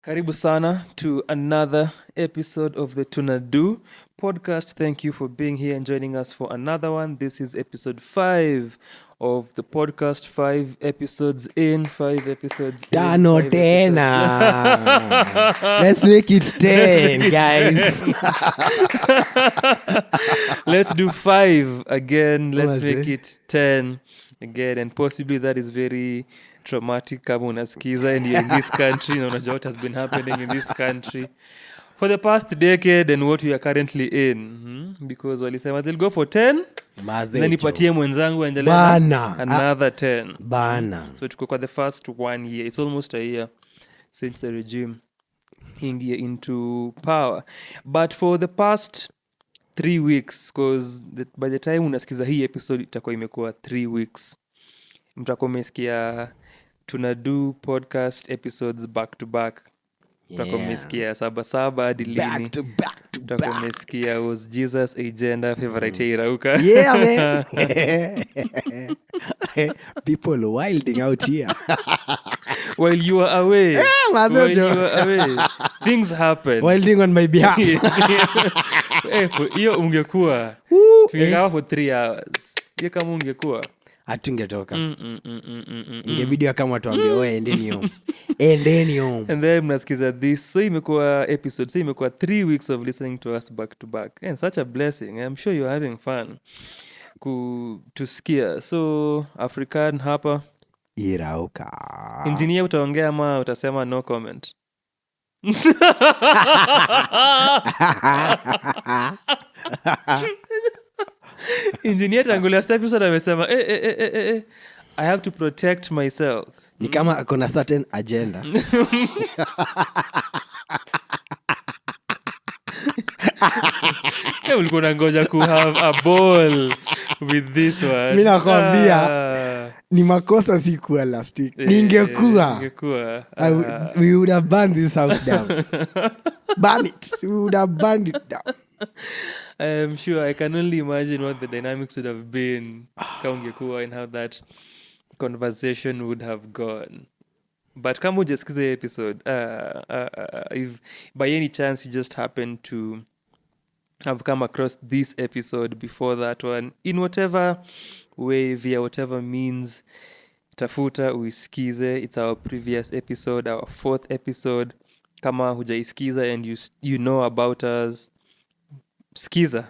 Karibu sana to another episode of the Tunado podcast. Thank you for being here and joining us for another one. This is episode 5 of the podcast. 5 episodes in, 5 episodes in. Tano 5 tena. Let's make it 10, guys. Let's do 5 again. Let's Was make it? it 10 again. And possibly that is very traumatic kama unasikiza and you're in this country na unajua what has been happening in this country for the past decade and what we are currently in. Because walisema they'll go for 10 then nipatie mwenzangu endelea Bana. another 10 Bana. so tuko kwa the first 1 year. It's almost a year since the regime ingia into power, but for the past 3 weeks, because by the time unasikiza hii episode itakuwa imekuwa 3 weeks, mtakuwa umesikia Tunado podcast episodes back to back. Mtakuwa umesikia saba hadi lini. Back to back to Mtakuwa back. umesikia was Jesus agenda favorite ya Irauka. Yeah, man. People wilding out here. While you were away. While you were away. Things happen. Wilding on my behalf. Hiyo ungekuwa. Tungekaa for 3 hours. Hiyo kama ungekuwa. Hatungetoka. Ingebidi kama watu ambie oe endeni home. Endeni home. And then mnasikiza this. So imekuwa episode. So imekuwa 3 weeks of listening to us back to back. And such a blessing. I'm sure you're having fun. Tusikia. So African hapa. Irauka. Engineer utaongea ama utasema no comment? Engineer tangu last episode amesema I have to protect myself. Ni kama kuna certain agenda. Ulikuwa unangoja ku have a ball with this one. Mimi nakwambia ni makosa sikuwa last week. Ningekuwa. We would have burned this house down. Burn it. We would have burned it down. I'm sure I can only imagine what the dynamics would have been kama ungekuwa and how that conversation would have gone. But kama hujasikiza hii episode, if by any chance you just happen to have come across this episode before that one, in whatever way, via whatever means, tafuta uisikize. It's our previous episode, our 4th episode. Kama hujaisikiza and you know about us, skiza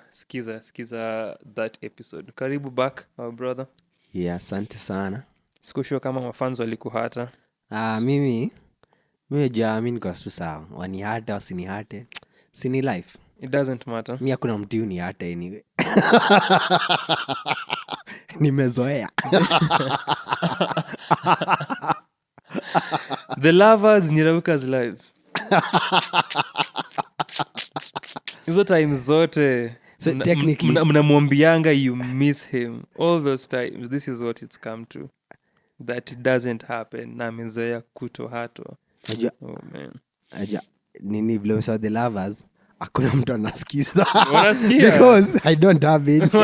that episode. Karibu back, our brother. Yeah, asante sana. Sikushuwa kama mafanzo walikuhata. Mimi jaamini kwa tu sawa. Wanihate wasinihate. Sini life. It doesn't matter. Mimi hakuna mtu unihate anyway. Nimezoea. The lovers Nyirauka's life. Hizo time zote. So technically mnamwambianga you miss him. All those times. This is what it's come to. That it doesn't happen. Na amezoea kutohatwa. Oh man. Nini vile umesema the lovers, hakuna mtu anasikiza. Wanasikia? Because I don't have it.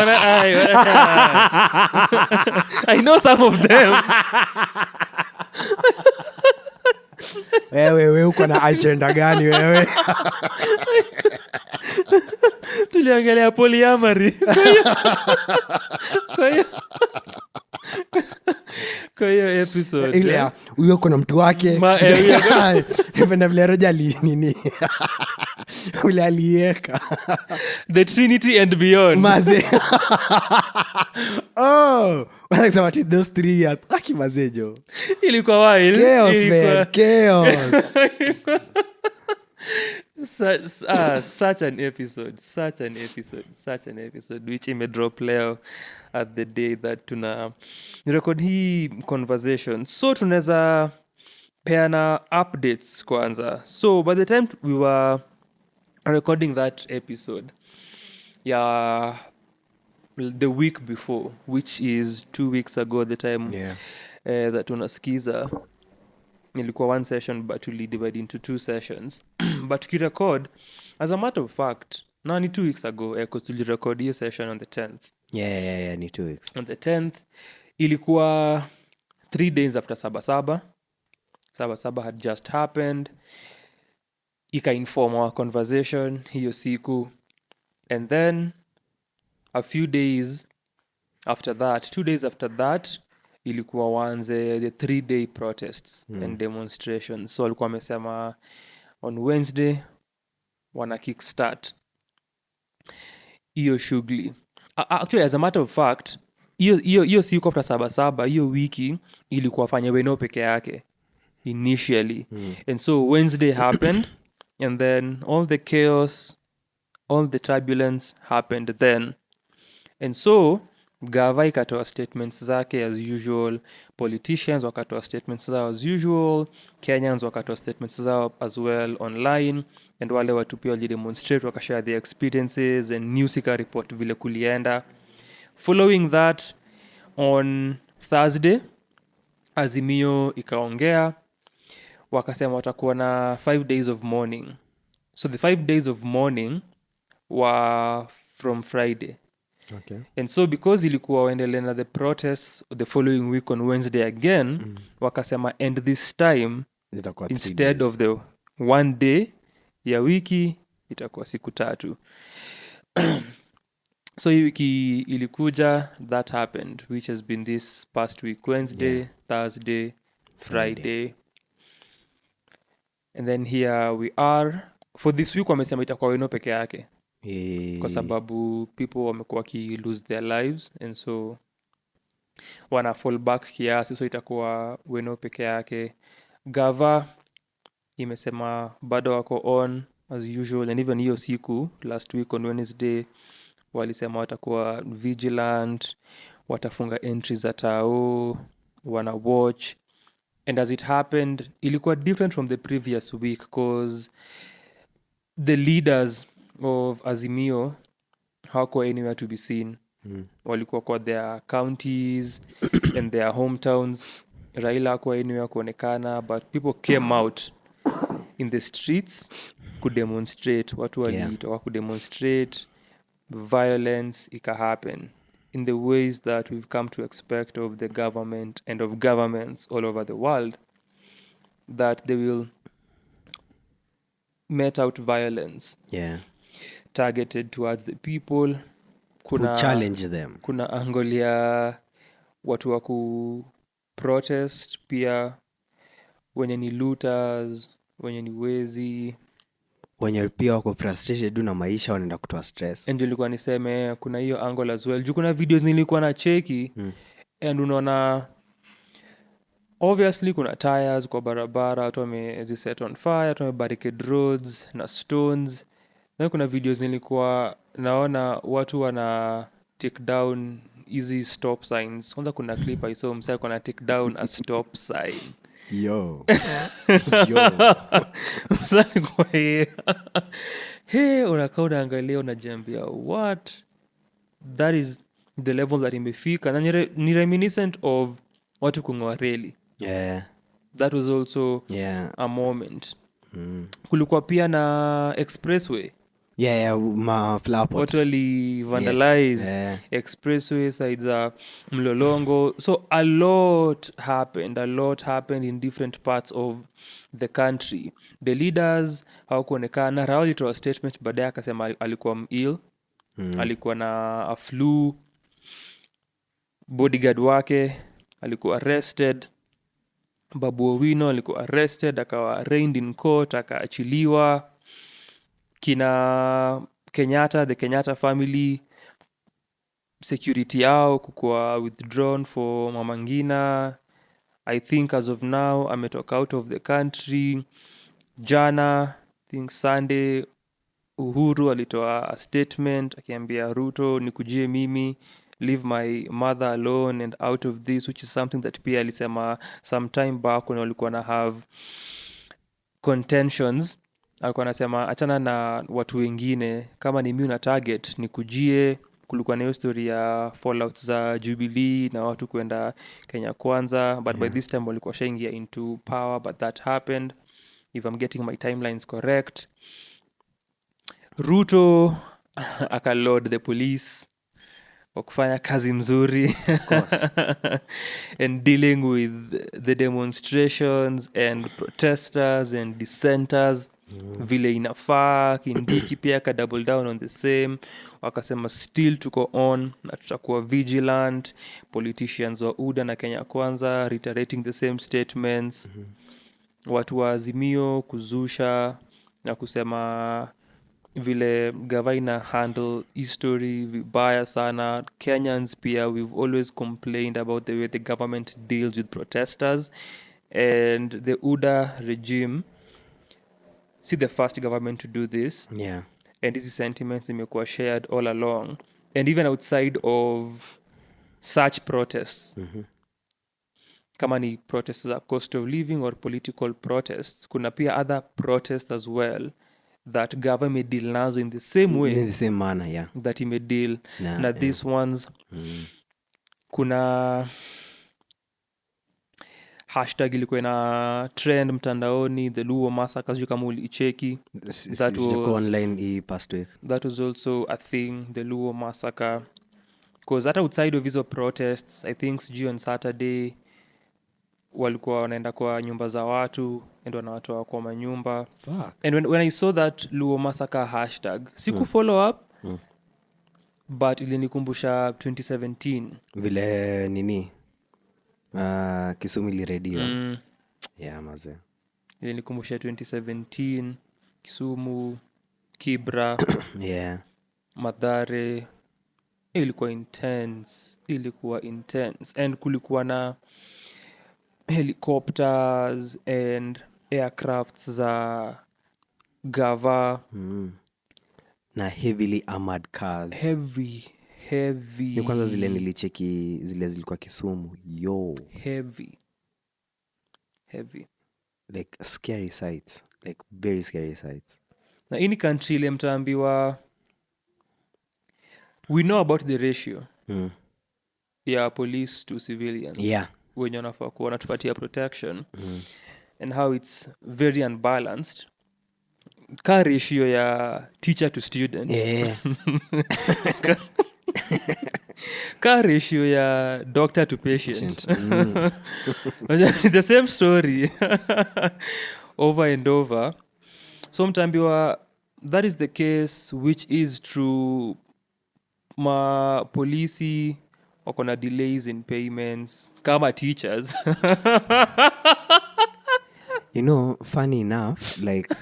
I know some of them. Wewe uko na agenda gani wewe? Tuliangalia polyamory. Kwa hiyo episode. Ile huyo kuna mtu wake. Napenda vile Roja nini. Ule alieka. The Trinity and beyond. Maze. Wanasema those 3 years. Aki mazejo. Ilikuwa wild. Chaos, man. Chaos. Such an episode which imedrop leo at the day that tuna record hii conversation. So tunaweza peana updates kwanza. So by the time we were recording that episode, the week before, which is 2 weeks ago, the time that tunasikiza, ilikuwa 1 session but we divide into 2 sessions. But tukirecord, as a matter of fact, ni 2 weeks ago, because tulirecord hiyo session on the 10th. Yeah, ni 2 weeks. On the 10th, ilikuwa 3 days after Sabasaba. Sabasaba had just happened. ika-inform our conversation hiyo siku. And then a few days after that, 2 days after that, ilikuwa wanze the 3-day protests and demonstrations. So walikuwa wamesema on Wednesday wana kickstart hiyo shughuli. Actually, as a matter of fact, hiyo siku after Sabasaba, hiyo wiki ilikuwa fanya Weno peke yake initially. And so Wednesday happened, and then all the chaos, all the turbulence happened then. And so gava ikatoa statements zake as usual, politicians wakatoa statements zao as usual, Kenyans wakatoa statements zao as well online, and wale watu pia walidemonstrate wakashare their experiences, and news ika report vile kulienda. Following that, on Thursday Azimio ikaongea wakasema watakuwa na 5 days of mourning. So the 5 days of mourning were from Friday. Okay. And so because ilikuwa waendelea na the protests the following week on Wednesday again, wakasema and this time Zitakuwa 3 instead days. of the 1 day ya wiki itakuwa siku 3. So hii wiki ilikuja, that happened, which has been this past week, Wednesday, Thursday, Friday. And then here we are. For this week wamesema itakuwa Weno peke yake. Kwa sababu people wamekuwa ki lose their lives, and so wana fall back kiasi, so itakuwa Weno peke yake. Gava imesema bado wako on as usual, and even hiyo siku last week on Wednesday walisema watakuwa vigilant, watafunga entries za tao, wana watch. And as it happened, ilikuwa different from the previous week because the leaders of Azimio hawakuwa anywhere to be seen. Walikuwa kwa their counties and their hometowns. Raila hakuwa anywhere kuonekana, but people came out in the streets kudemonstrate. Watu walitoka kudemonstrate. Violence ika happen in the ways that we've come to expect of the government and of governments all over the world, that they will met out violence targeted towards the people. Kuna challenge them. Kuna angle ya watu wa ku protest pia, wenye ni looters, wenye ni wezi, wenye pia wako frustrated na maisha, wanaenda kutoa stress. And nilikuwa niseme kuna hiyo angle as well. Juu kuna videos nilikuwa na cheki and unaona obviously kuna tires kwa barabara, watu wameziset on fire, watu wamebarricade roads na stones. Then kuna videos nilikuwa naona watu wana take down easy stop signs. Kwanza kuna clip I saw msee kuna take down a stop sign. Yo. Msani kwa hiyo. Hey, unakaa unaangalia unajiambia what? That is the level that imefika. Na ni reminiscent of watu kung'oa reli. That was also a moment. Kulikuwa pia na expressway. Ma flower pots. Totally vandalized expressway sides za Mlolongo. So a lot happened in different parts of the country. The leaders hawakuonekana. Raul alitoa statement baadaye akasema alikuwa ill. Alikuwa na a flu. Bodyguard wake alikuwa arrested. Babu Owino alikuwa arrested, akawa arraigned in court, akaachiliwa. Kina Kenyatta, the Kenyatta family, security yao kukuwa withdrawn for Mama Ngina. I think as of now ametoka out of the country. Jana, I think Sunday, Uhuru alitoa a statement akiambia Ruto nikujie mimi, leave my mother alone and out of this, which is something that pia alisema some time back when walikuwa na have contentions. Alikuwa anasema achana na watu wengine, kama ni mimi una target nikujie. Kulikuwa na hiyo story ya fallout za Jubilee na watu kwenda Kenya Kwanza, but by this time walikuwa shaingia into power, but that happened, if I'm getting my timelines correct. Ruto akaload the police kwa kufanya kazi mzuri of course. and dealing with the demonstrations and protesters and dissenters. vile inafaa. Kindiki pia ka double down on the same, wakasema still tuko on na tutakuwa vigilant. Politicians wa UDA na Kenya Kwanza reiterating the same statements. Watu wa Azimio kuzusha na kusema vile gavana handle history vibaya sana. Kenyans pia, we've always complained about the way the government deals with protesters, and the UDA regime see the first government to do this. Yeah. And these sentiments imekuwa shared all along, and even outside of such protests. Kama ni protests za cost of living or political protests, kuna pia other protests as well that government deal nazo in the same way, In the same manner, yeah. that imedeal na these ones. Kuna hashtag ilikuwa na trend mtandaoni, the Luo massacre, sijui kama ulicheki. That was online past week. That was also a thing, the Luo massacre, because hata outside of hizo protests, I think sijui on Saturday walikuwa wanaenda kwa nyumba za watu and wanawatoa kwa manyumba. Fuck. And when I saw that Luo massacre hashtag, siku follow up, but ilinikumbusha 2017 vile nini Kisumu iliredio. Yeah, maze. Ilinikumbusha 2017 Kisumu, Kibra, Yeah. Mathare. Ilikuwa intense, and kulikuwa na helicopters and aircrafts za gava, na heavily armored cars. heavy Ni kwanza zile nilicheki, zile zilikuwa Kisumu. heavy Like scary sights, like very scary sights. na ini country ile mtaambiwa we know about the ratio ya police to civilians. Yeah. Wenye wanafaa kuwa wanatupatia protection, and how it's very unbalanced. Ka ratio ya teacher to student, Yeah. ka ratio ya doctor to patient. The same story over and over. So mtaambiwa that is the case, which is true. Polisi wako na delays in payments kama teachers. You know, funny enough, like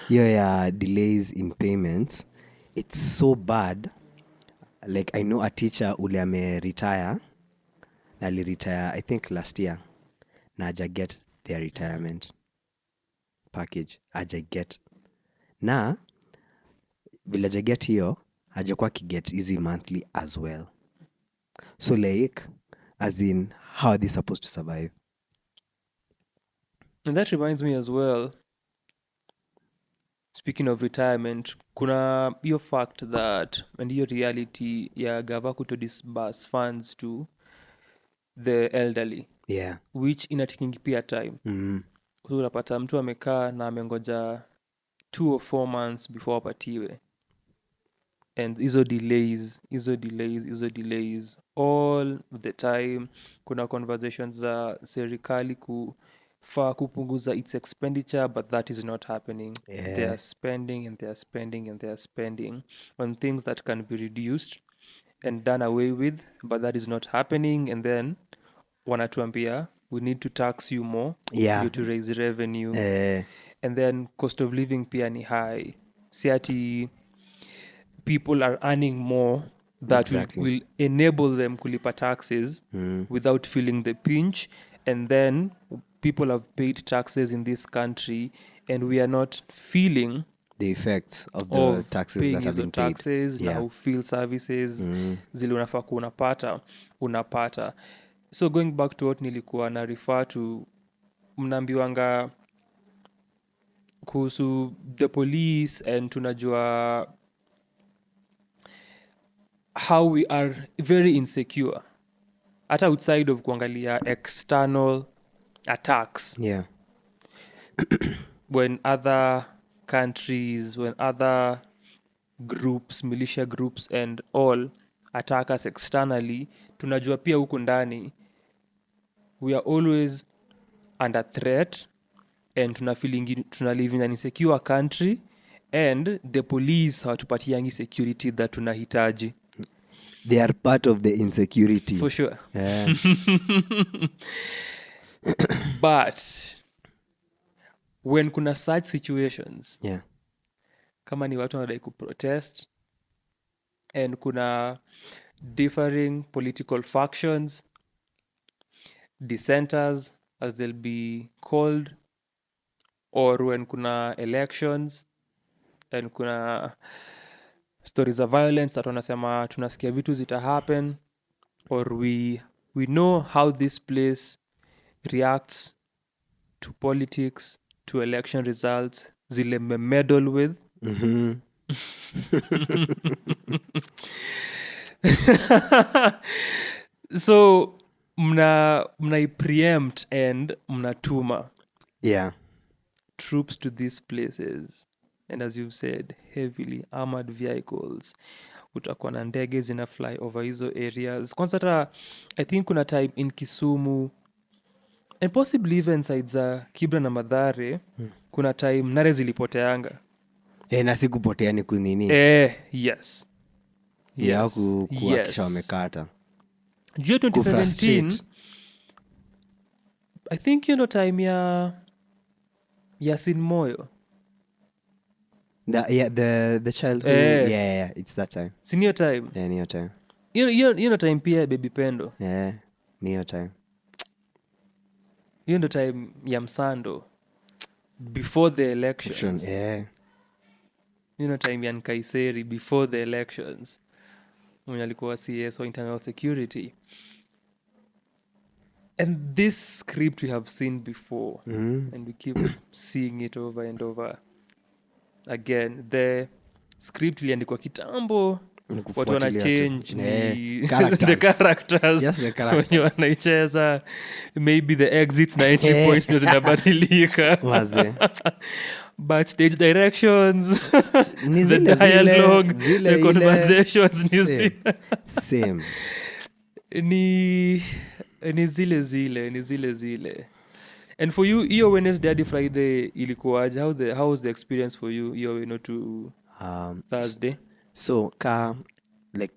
your delays in payments, it's so bad. Like I know a teacher ule ame retire, na li retire I think last year, na aja get their retirement package, aja get. Na vile aja get hiyo, aja kwa ki get easy monthly as well. So like, as in, how are they supposed to survive? And that reminds me as well, speaking of retirement, kuna hiyo fact that, and hiyo reality ya gava kuto disburse funds to the elderly, Yeah. which inataking pia time. So unapata mtu amekaa na amengoja 2 or 4 months before apatiwe, and hizo delays all the time. Kuna conversations za serikali kufaa kupunguza its expenditure, but that is not happening. Yeah. They are spending and they are spending and they are spending on things that can be reduced and done away with, but that is not happening. And then wanatuambia we need to tax you more, Yeah. due to raise revenue. And then cost of living pia ni high. Si ati people are earning more that Exactly. will enable them kulipa taxes without feeling the pinch. And then people have paid taxes in this country and we are not feeling The effects of the of taxes paying that have hizo been paid. taxes. Yeah. Na ufeel services zile unafaa kuwa unapata. So going back to what nilikuwa na refer to, mnaambiwanga kuhusu the police, and tunajua how we are very insecure hata outside of kuangalia external attacks. Yeah. When other countries, when other groups, militia groups and all attack us externally, tunajua pia huku ndani we are always under threat and tuna live in an insecure country and the police hawatupatiangi security that tunahitaji. They are part of the insecurity. For sure. Yeah. But when kuna such situations, Yeah. kama ni watu wanadai kuprotest and kuna differing political factions, dissenters as they'll be called, or when kuna elections and kuna stories of violence that wanasema tunasikia vitu zita happen, or we know how this place reacts to politics, to election results, zile meddle with. So mna preempt and mnatuma troops to these places, and as you've said, heavily armored vehicles. Utakuwa na ndege zina fly over hizo areas. Kwanza hata I think kuna time in Kisumu and possibly even sides za Kibra na Mathare, kuna time nare zilipoteanga. Na sikupotea ni kunini. Yes. Ya kuhakisha wamekata. Juu 2017 I think time ya Yasin Moyo. The child who, yeah, it's that time. Senior time. Yeah, near time. You know time pia Baby Pendo. Yeah, near time. You know time ya Msando before the elections. Yeah. You know time ya Nkaiseri before the elections. Mwenye alikuwa CS or internal security. And this script we have seen before, and we keep seeing it over and over again. The script iliandikwa kitambo, watu wana change the characters. Just the characters. When wanaicheza, maybe the exits na entry points ndio zinabadilika. But stage directions, the dialogue, the conversations ni same. Ni zile. And for you, hiyo Wednesday hadi Friday ilikuwaje? How was the experience for you, to Thursday? So like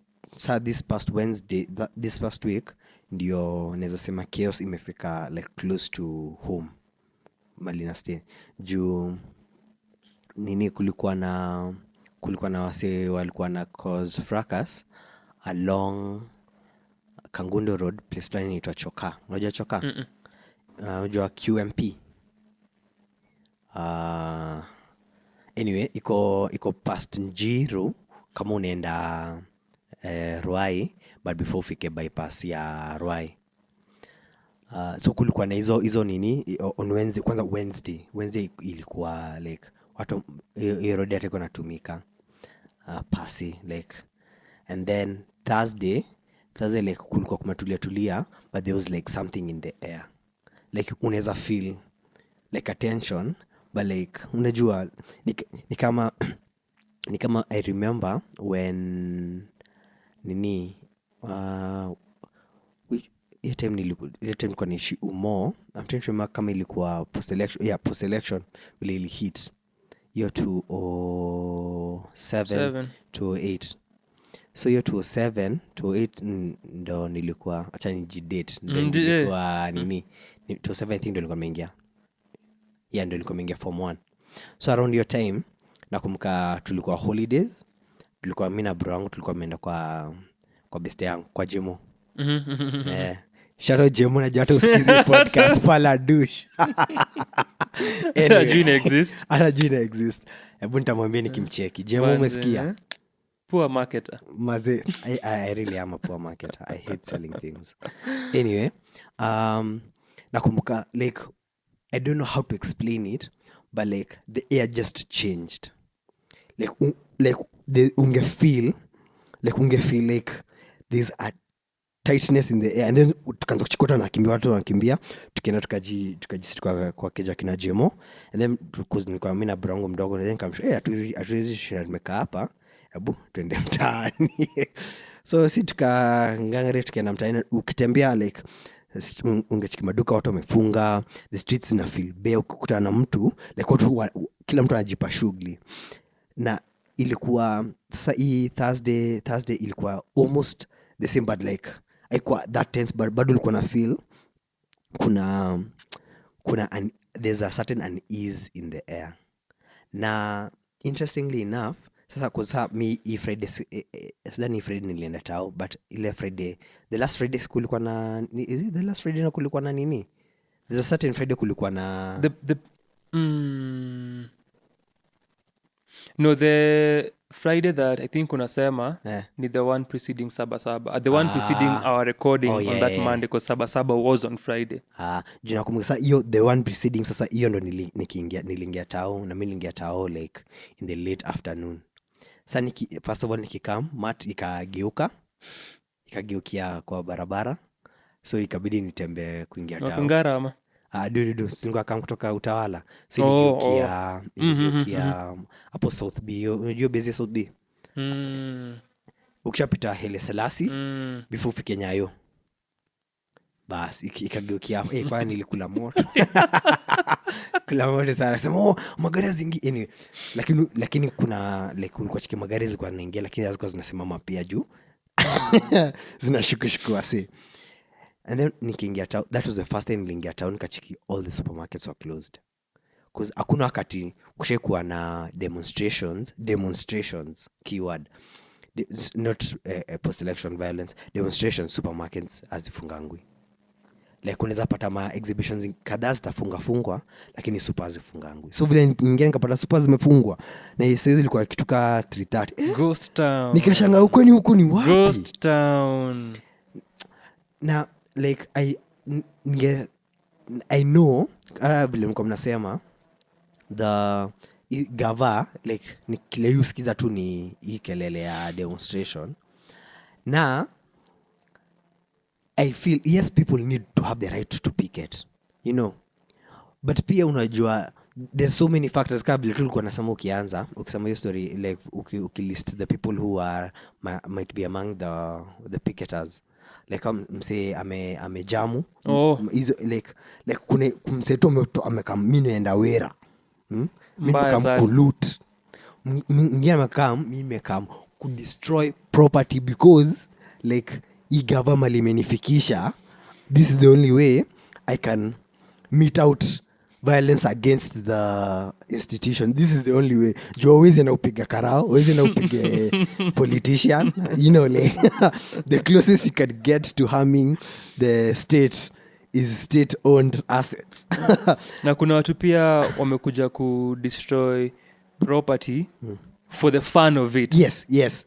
this past Wednesday, this past week ndio naweza sema chaos imefika like close to home Malina stay. Juu nini kulikuwa na wase walikuwa na cause fracas along Kangundo Road, place plan inaitwa Choka. Unajua Choka? Unajua QMP. Anyway, iko past Njiru kama unaenda Ruai, but before ufike bypass ya Ruai. So kulikuwa na hizo nini on Wednesday. Kwanza Wednesday ilikuwa like watu hiyo road yake inatumika pasi like, and then Thursday like kulikuwa kumetulia, but there was like something in the air, like unaweza feel like a tension, but like unajua ni kama I remember when nini hiyo time nilikuwa niishi Umo. I'm trying to remember kama ilikuwa post election vile ili hit hiyo 2007 to 8. So hiyo 2007 to 8 ndo nilikuwa acha nijidate nilikuwa nini 2007 I think ndo nilikuwa nimeingia. Yeah, ndo nilikuwa nimeingia form 1. So around your time nakumbuka tulikuwa holidays, tulikuwa mimi na bro wangu tulikuwa tumeenda kwa best yangu kwa Jemo. Shout out Jemo, na hata usikize podcast pala douche. Jina exist. Hebu nitamwambia nikimcheki. Jemo, umesikia? Poor marketer. Maze, I really am a poor marketer. I hate selling things. Anyway, nakumbuka like I don't know how to explain it, but like the air just changed. Like unge feel like there's a tightness in the air, and then tukaanza kuchikota na kimbia, watu wanakimbia, tukienda tukajisi kwa keja kina Jemo, and then nilikuwa mimi na brongo mdogo, na then nikamshow hatuwezi shina tumekaa hapa, hebu twende mtaani. So si tukangangare tukienda mtaani, ukitembea like ungechiki maduka watu wamefunga, the streets zina feel bare, ukikutana na mtu like watu kila mtu anajipa shughuli. Na ilikuwa sasa hii Thursday ilikuwa almost the same, but like haikuwa that tense, but bado ilikuwa na feel kuna there's a certain unease in the air. Na interestingly enough, sasa kwa mi hii Friday sidhani Friday nilienda tao, but ile Friday, the last Friday kulikuwa na, is it the last Friday na kulikuwa na nini? There's a certain Friday kulikuwa na no, the Friday that I think unasema ni the one preceding Sabasaba. The one preceding our recording on that Monday, because Sabasaba was on Friday. Juu nakumbuka sasa hiyo the one preceding, sasa hiyo ndo niliingia tao, na mimi niliingia tao like in the late afternoon. Sasa first of all nikikam mat ikageukia kwa barabara, so ikabidi nitembe kuingia tao. Ngara ama dudu singo kama kutoka Utawala, so nigeukia hapo South B, unajua base South B. Ukishapita Hele Selassie before ufike Nyayo, bas ikageukia hapo. Kwa nilikula moto kula moto sana, sema magari zingi anyway, lakini kuna like kulikuwa chiki magari zilikuwa zinaingia, lakini hazikuwa zinasimama pia juu zinashukushukua si. And then nikiingia town, that was the first time niliingia town, kachiki all the supermarkets were closed, because hakuna wakati kushaikuwa na demonstrations keyword, not post-election violence, demonstrations, supermarkets hazifungangwi. Like unaweza pata ma exhibitions kadhaa zitafungwa, lakini super hazifungangwi. So vile nyingine nikapata super zimefungwa, na hiyo ilikuwa kituka 3:30. Ghost town. Nikashanga huko ni wapi? Ghost town. Na like I know vile mko mnasema the gava like ni kile usikiza tu ni hii kelele ya demonstration. Na I feel yes, people need to have the right to picket, you know, but pia unajua there's so many factors. Kama vile tulikuwa nasema ukisema hiyo story, like ukilist the people who are might be among the picketers, like mse amejamu hizo like kuna mse tu amekam mimi naenda wera mimi kama kuloot mwingine amekam mimi nimekam ku destroy property, because like hii government limenifikisha, this is the only way I can mete out violence against the institution, this is the only way. Juu wezi na upiga karao, wezi na upige politician, you know, like the closest you can get to harming the state is state owned assets. Na kuna watu pia wamekuja ku destroy property for the fun of it. Yes.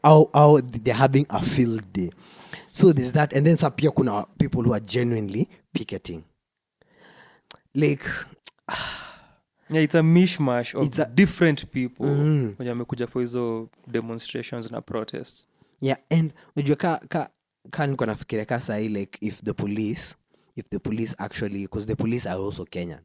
How they're having a field day. So there's that, and then some pia kuna people who are genuinely picketing. Like yeah, it's a mishmash of different people when wamekuja for hizo demonstrations na protests. Yeah, and unajua ka niko nafikiria ka sai, like if the police actually, because the police are also Kenyan,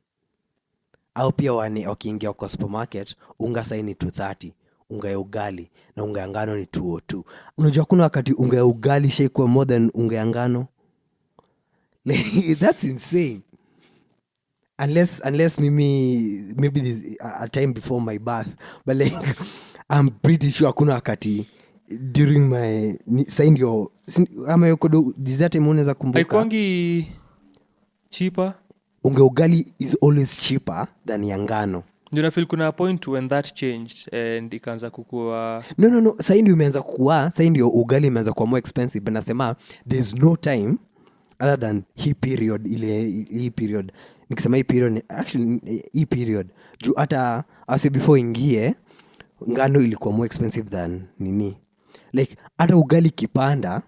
au pia wakiingia kwa supermarket, unga sai ni 230, unga ya ugali na unga ya ngano ni 202. Unajua kuna wakati unga ya ugali shaikuwa more than unga ya ngano. Like, that's insane. Unless maybe there's a time before my birth, but like I'm pretty sure kuna wakati during my sign your ama yoko dessert unaweza kumbuka haikwangi cheaper. Unga ugali is always cheaper than ya ngano. Ndio na feel kuna point when that changed and ikaanza kukua no sasa ndio imeanza kukua, sasa ndio ugali imeanza kuwa more expensive. But nasema there's no time other than hii period nikisema hii period actually hii period juu hata ase before ingie ngano ilikuwa more expensive than nini, like hata ugali kipanda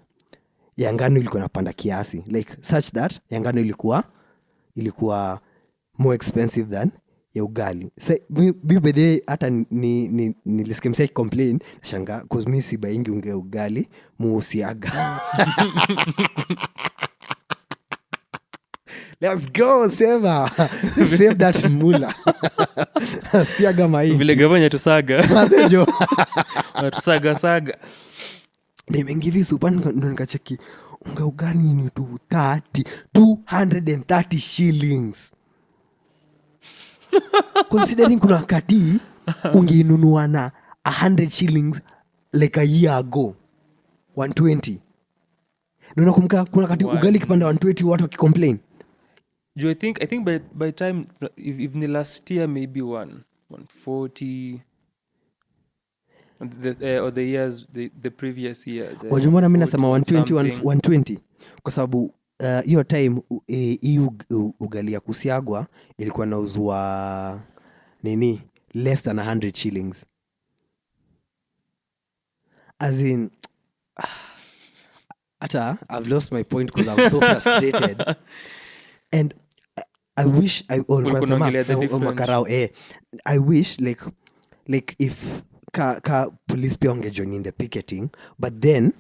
ya ngano ilikuwa napanda kiasi, like such that ya ngano ilikuwa more expensive than ya ugali. Sasa bibede hata nilisikia msai complain shanga cause mimi si baingi ugali muusiaga. Let's go, Sema. Save that mula. Siaga mahindi. Vile gavanya tusaga. Masejo. Tusaga. Nimengivi supan ndo nikacheki unga ugani ni 230 shillings. Considering kuna wakati ungeinunua na 100 shillings like a year ago 120. Ndio nakumbuka kuna wakati ugali kipanda 120 watu wakicomplain. Do I think by time if ni last year maybe 140 or the years the previous years. Wajumana mimi nasema 120 kwa sababu hiyo time hii ugali ya kusiagwa ilikuwa inauzwa nini less than 100 shillings. As in hata I've lost my point because I'm so frustrated. And I wish I wish like if ka police pia wangejoin in the picketing, but then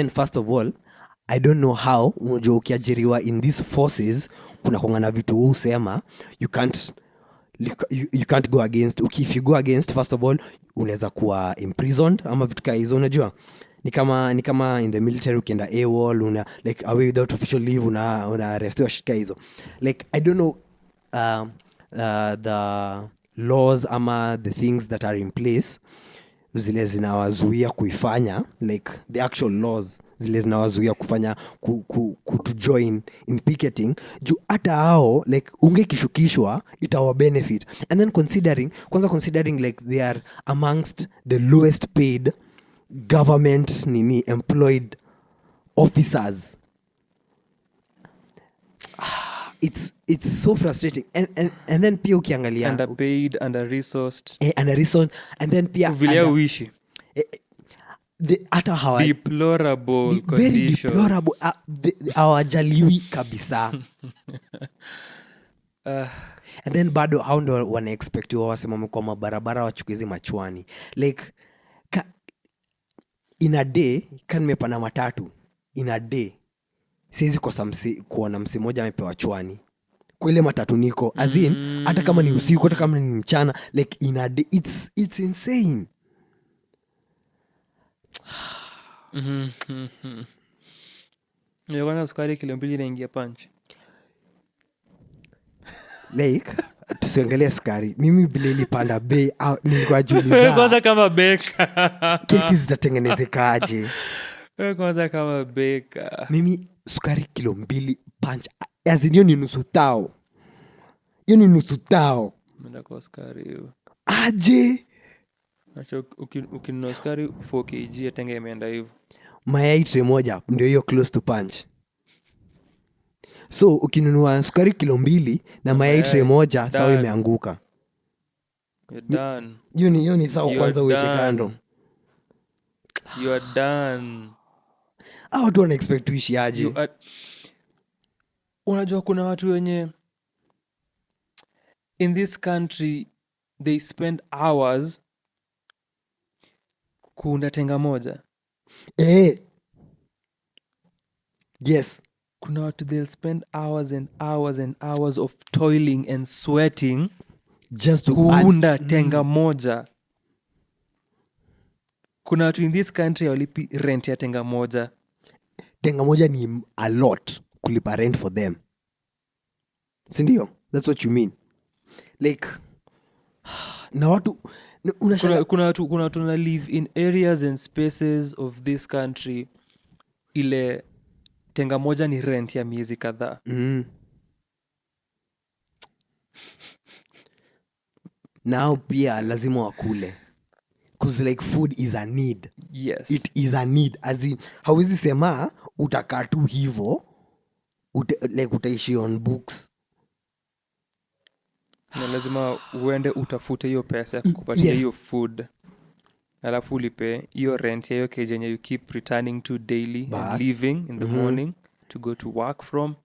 first of all I don't know how unajua ukiajiriwa in these forces kuna kongana vitu usema you can't go against. If you go against, first of all unaweza kuwa imprisoned ama vitu kama hizo. Unajua ni kama in the military ukienda AWOL una like away without official leave una arrestiwa shika hizo. Like I don't know the laws ama the things that are in place zile zinawazuia kuifanya, like the actual laws zile zinawazuia kufanya to join in picketing juu hata hao like ungekishukishwa itawa benefit. And then considering like they are amongst the lowest paid government employed officers. It's so frustrating. And then pia ukiangalia underpaid, under-resourced, and then pia vile uishi hata hawa deplorable conditions, very deplorable. Hawajaliwi kabisa. And then bado hao ndo wana expect wasimame kwa mabarabara wachukizi machwani like in a day kan nimepanda matatu in a day siwezi kuona msi moja amepewa chwani kwa ile matatu niko as in hata kama ni usiku hata kama ni mchana like in a day it's insane. Nimeona sukari kilo 2 inaingia punch like tusiongelee sukari. Mimi vile ilipanda bei nilikuwa juliza kwanza kama beka keki zitatengenezekaje kwanza kama beka. Mimi sukari kilo 2 punch as in hiyo ni nusu tao. Menda kwa sukari hiyo aje acha ukinunua sukari 4 kg atenge imeenda hivyo. Mayai tray moja ndio hiyo close to punch. So ukinunua sukari kilo 2 na mayai tray moja thao imeanguka. You're done. Hiyo ni thao kwanza uweke kando. You are done. Watu wana expect tuishi aje? Unajua kuna watu wenye in this country they spend hours kuunda tenga moja. Yes. Kuna watu they'll spend hours and hours and hours of toiling and sweating just to kuunda tenga moja. Kuna watu in this country walipi rent ya tenga moja. Tenga moja ni a lot kulipa rent for them. Sindio? That's what you mean. Like na watu kuna watu na live in areas and spaces of this country ile tenga moja ni rent ya miezi kadhaa. Nao pia lazima wakule. Because like food is a need. Yes. It is a need. As in, hawezi sema utakaa tu hivo like utaishi on books. Na lazima uende utafute hiyo pesa ya kukupatia hiyo food. Alafu ulipe hiyo rent ya hiyo kejenye you keep returning to daily and leaving in the morning to go to work from.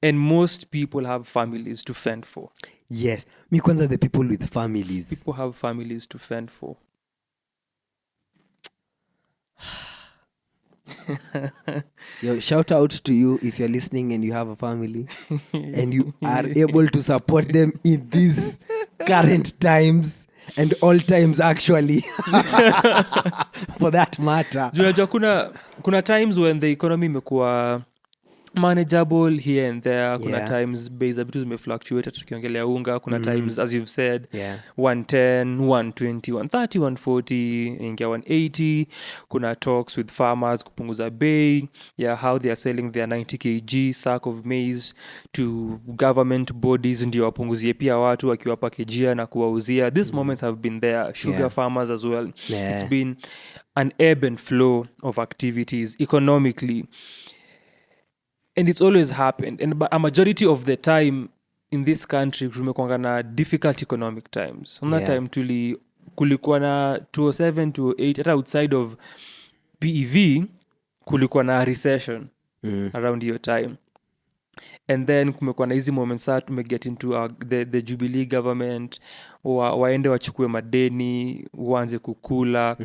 And most people have families to fend for. Yes. Mi kwanza the people with families. People have families to fend for. Yo, shout out to you if you're listening and you have a family and you are able to support them in these current times and all times actually for that matter. Unajua kuna times when the economy imekuwa manageable here and there. Kuna Yeah. times bei za vitu zimefluctuate tukiongelea unga. Kuna times as you've said, Yeah. 110, 120, 130, 140, ingia 180. Kuna talks with farmers kupunguza bei, how they are selling their 90 kg sack of maize to government bodies ndio wapunguzie pia watu wakiwapakejia na kuwauzia. These moments have been there. Sugar farmers as well. Yeah. It's been an ebb and flow of activities economically. And it's always happened. And a majority of the time in this country, tumekuanga na difficult economic times. From that time, kulikuwa na 2007 to 2008, hata outside of PEV, kulikuwa na recession around your time. And then kumekuwa na hizi moments saa tumeget into the Jubilee government, waende wachukue madeni, waanze kukula,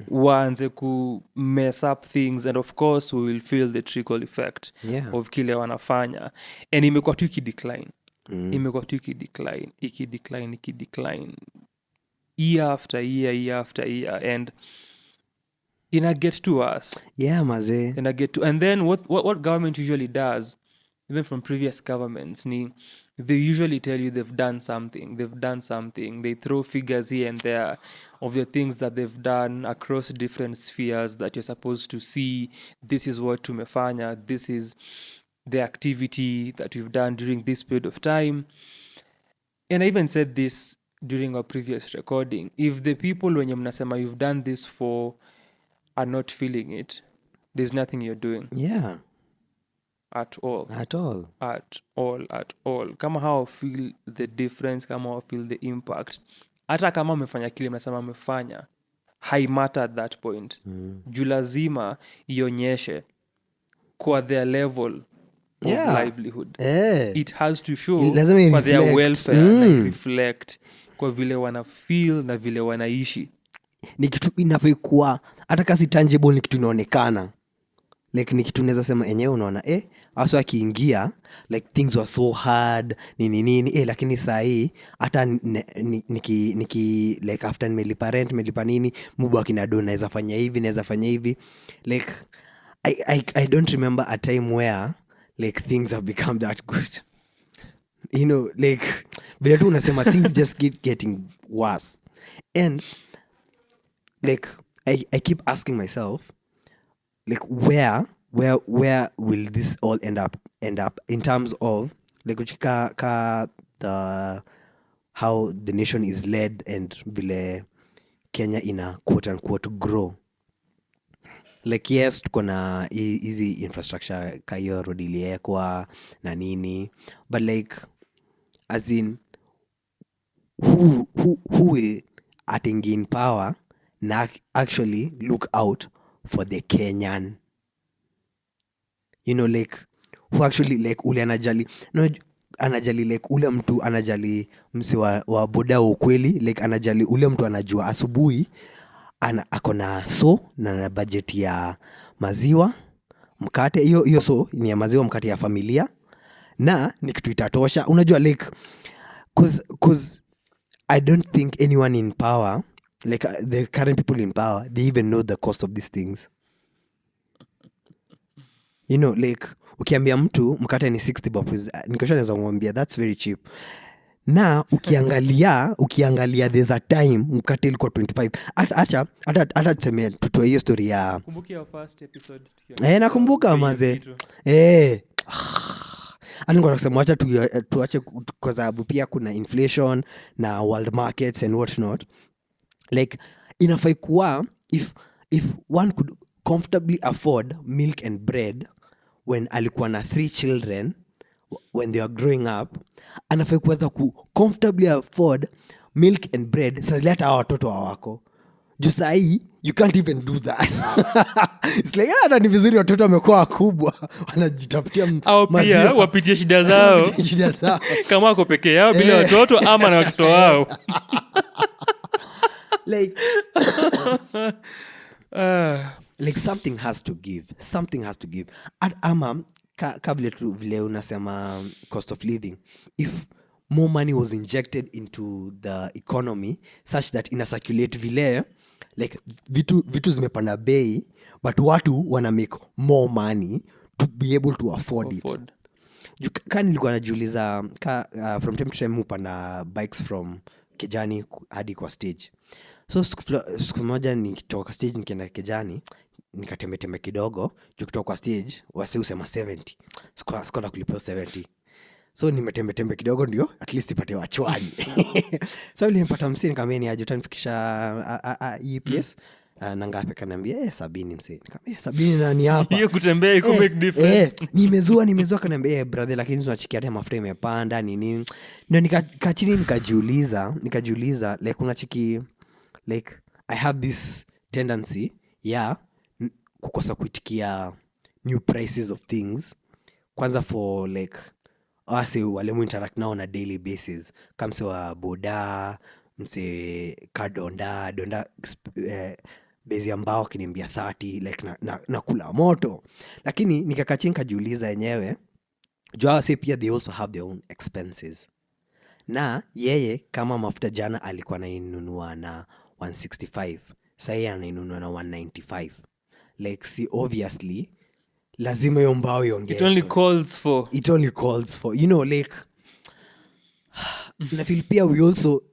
waanze ku mess up things, and of course we will feel the trickle effect of kile wanafanya. And imekuwa tu ikidecline. Imekuwa tu ikidecline year after year, and ina get to us. Yeah, maze. And then what government usually does, even from previous governments, they usually tell you they've done something. They throw figures here and there of the things that they've done across different spheres that you're supposed to see. This is what tumefanya. This is the activity that we've done during this period of time. And I even said this during our previous recording. If the people wenye mnasema you've done this for are not feeling it, there's nothing you're doing. Yeah. At all. Kama how feel the difference, kama how feel the impact. Hata kama umefanya kile mnasema umefanya, haimata at that point. Juu lazima ionyeshe kwa their level of livelihood. It has to show kwa their welfare, like reflect kwa vile wana feel na vile wanaishi. Ni kitu inavyokuwa hata kasi tangible, ni kitu inaonekana. Like ni kitu unaweza sema enyewe unaona hasa akiingia like things were so hard nini lakini saa hii hata niki like after nimelipa rent, nimelipa nini, mubu akinado naweza fanya hivi like I don't remember a time where like things have become that good. You know, like vile tu unasema things just keep getting worse. And like I keep asking myself, like where will this all end up in terms of like the how the nation is led and vile Kenya ina quote unquote grow. Like yes, tuko na easy infrastructure kayo road iliekwa na nini, but like as in who will attain power na actually look out for the Kenyan, you know, like who actually like ule anajali like ule mtu anajali msi wa boda wa ukweli, like anajali ule mtu anajua asubuhi akona so na budget ya maziwa mkate, hiyo so ni ya maziwa mkate ya familia na ni kitu itatosha, unajua like cause I don't think anyone in power, like the current people in power, they even know the cost of these things. You know, like ukiambia mtu mkate ni 60 bob, nikosha naweza kumwambia that's very cheap. Na ukiangalia there's a time mkate ilikuwa 25. Acha tuseme tutoe hiyo story ya kumbukia first episode nakumbuka maze alikuwa anasema acha tuache kwa sababu pia kuna inflation na world markets and what not. Like inafai kuwa if one could comfortably afford milk and bread when alikuwa na 3 children when they are growing up, anafai kuweza ku comfortably afford milk and bread sasa hata watoto wako juu sahi you can't even do that. It's like hata ni vizuri watoto wamekuwa wakubwa wanajitafutia au pia wapitie shida zao kama wako peke yao bila watoto ama na watoto wao. Like something has to give ama kabla tu vile unasema cost of living, if more money was injected into the economy such that ina circulate vile, like vitu zimepanda bei but watu wana make more money to be able to afford it. Ka nilikuwa najiuliza from time to time hupanda bikes from Kijani hadi kwa stage. So siku moja nikitoka stage nikienda Kijani nikatembe kidogo juu kutoka kwa stage wasi usema 70. Sikuwa kulipia 70. So nimetembe kidogo ndio at least ipate wachwani. So nilipata msee nikamwambia ni aje utanifikisha hii place na ngapi, kaniambia 70 msee. Nikamwambia 70 nani hapa? Hiyo kutembea iko make difference. Nimezua kaniambia brother, lakini unachikia hata mafuta imepanda nini. Ndio nikakaa chini nikajiuliza like unachiki like I have this tendency kukosa kuitikia new prices of things. Kwanza for like wase wale mu interact nao na daily basis, kama mse wa boda, mse kadonda bezi ambao kiniambia 30 like na kula moto. Lakini nikakaa chini kajiuliza yenyewe jua wase pia they also have their own expenses. Na yeye kama mafuta jana alikuwa anainunua na 165, sasa yeye anainunua na 195. Like see obviously lazima hiyo mbao iongezwe. It only calls for you know like na feel pia we also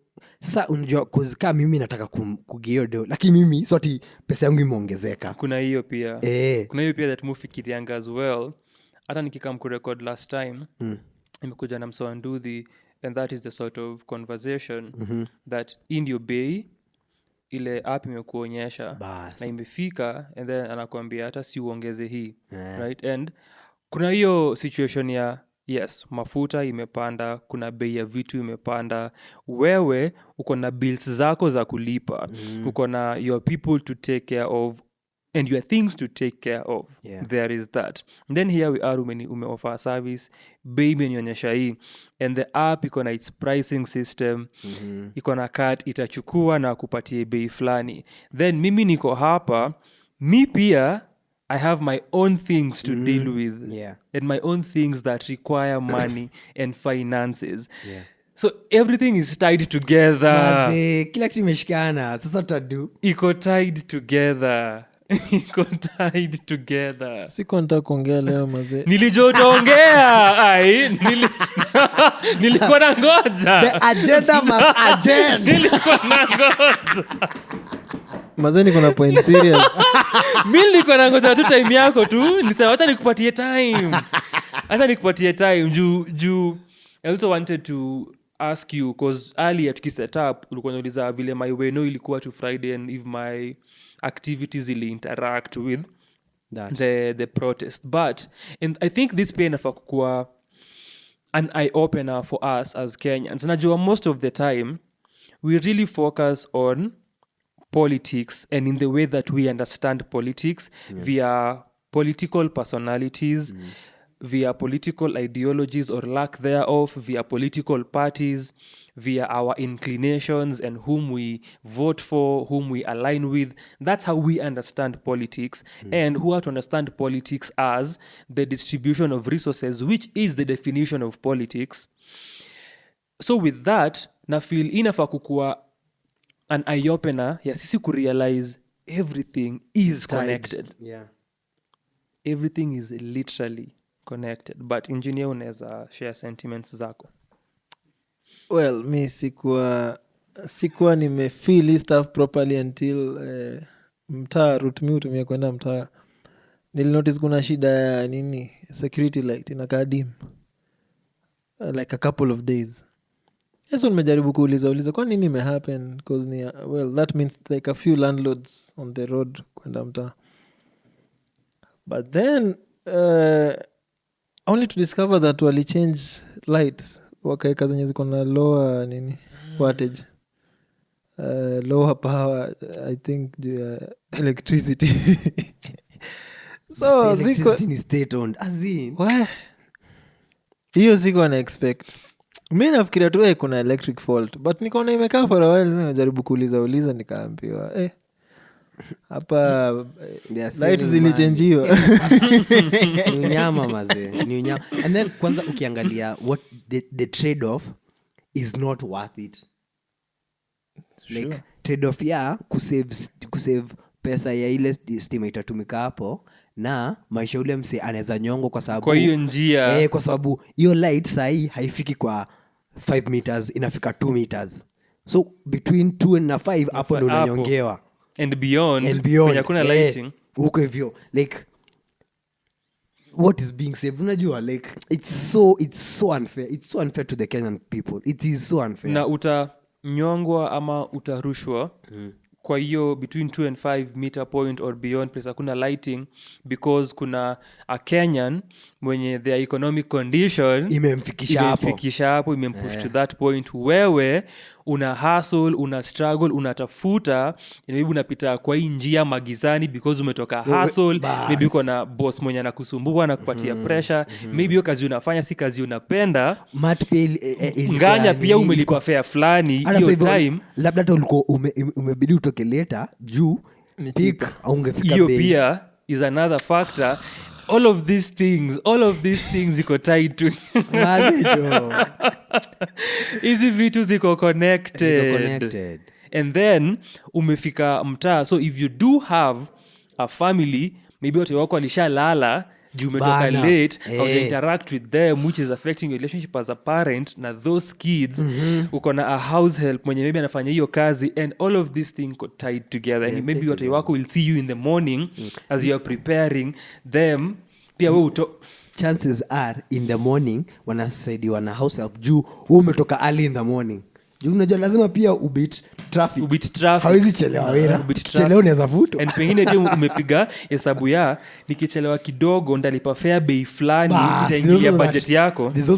sasa unajua cause kama mimi nataka kugiodo lakini mimi soti pesa yangu imeongezeka. Kuna hiyo pia that mufikirianga as well. Hata nikikam ku record last time nimekuja na msoa nduthi, and that is the sort of conversation that in your bay ile app imekuonyesha na imefika, and then anakuambia hata si uongeze hii right. And kuna hiyo situation ya yes, mafuta imepanda, kuna bei ya vitu imepanda, wewe uko na bills zako za kulipa, uko na your people to take care of and your things to take care of. There is that. And then here we are, ume-offer service, bei imenionyesha hii, and the app iko na its pricing system, iko na cut itachukua na kupatie bei fulani. Then mimi niko hapa, mi pia I have my own things to deal with, and my own things that require money and finances. So everything is tied together. Kila kitu imeshikana. Sasa tadu iko tied together. Siko nataka kuongea leo mazee. Nilijotaongea. Nilikuwa na ngoja. The agenda must agenda. Nilikuwa na ngoja. Mazee niko na point serious. Mimi nilikuwa na ngoja tu time yako tu. Nisema hata nikupatie time. Juu I also wanted to ask you because earlier tukiset up ulikuwa unauliza vile my way no ilikuwa to Friday and if my activities ili interact with the protest. But and I think this pia inafaa kuwa an eye opener for us as Kenyans. Najua most of the time we really focus on politics and in the way that we understand politics via political personalities, via political ideologies or lack thereof, via political parties, via our inclinations and whom we vote for, whom we align with. That's how we understand politics, and who are to understand politics as the distribution of resources, which is the definition of politics. So with that, na feel inafaa kukua an eye opener ya sisi kurealize everything is connected. Everything is literally connected. But engineer unaweza share sentiments zako. Well, mi sikuwa nimefeel hii stuff properly until mtaa route mi utumia kwenda mtaa. Nilinotice kuna shida ya nini security light inakaa dim like a couple of days. Yeso nimejaribu kuuliza kwa nini imehappen, because well that means like a few landlords on the road kwenda mtaa. But then only to discover that wali change lights wakaeka zenye ziko na lower wattage, lower power, I think electricity. So electricity ni state owned azin. Hiyo siko na expect. Mimi nafikiria tu kuna electric fault, but nikaona imekaa for a while, najaribu kuuliza nikaambiwa hapa light zilichangiwa. Ni unyama mazee, ni unyama. And then kwanza ukiangalia what the trade off is not worth it. Like trade off ya kusave pesa ya ile stima itatumika hapo na maisha ule mse anaweza nyongo kwa sababu Kwa hiyo njia kwa sababu hiyo light sahi haifiki kwa 5 meters, inafika 2 meters, so between 2 na 5 hapo ndo unanyongewa and beyond kwenye kuna lighting huko hivyo, like what is being saved, unajua, like it's so unfair to the Kenyan people. It is so unfair. Na utanyongwa ama utarushwa kwa hiyo between 2 and 5 meter point or beyond place hakuna lighting because kuna a Kenyan mwenye their economic condition imemfikisha hapo imempush to that point. Wewe una hustle, una struggle, unatafuta, maybe unapita kwa hii njia magizani because umetoka hustle, maybe uko na boss mwenye anakusumbua na kupatia pressure, maybe hiyo kazi unafanya si kazi unapenda, nganya pia umelipa fare fulani hiyo time, labda hata ulikuwa umebidi utoke later juu pick aungefika bei. Hiyo pia is another factor. All of these things ziko tied to hizi vitu ziko connected. And then umefika mtaa, so if you do have a family, maybe watu wako alishalala juu umetoka late, how you interact with them, which is affecting your relationship as a parent na those kids. Uko na a house help mwenye maybe anafanya hiyo kazi, and all of these things got tied together. And maybe watu wako will see you in the morning as you are preparing them. Pia wewe chances are in the morning wanasaidiwa na house help juu wewe umetoka early in the morning. Juu unajua lazima pia ubit traffic. Hawezi chelewa wera. Chelewa unaweza vuto. And pengine tu umepiga hesabu ya nikichelewa kidogo ndalipa fare bei fulani itaingia budget yako. There's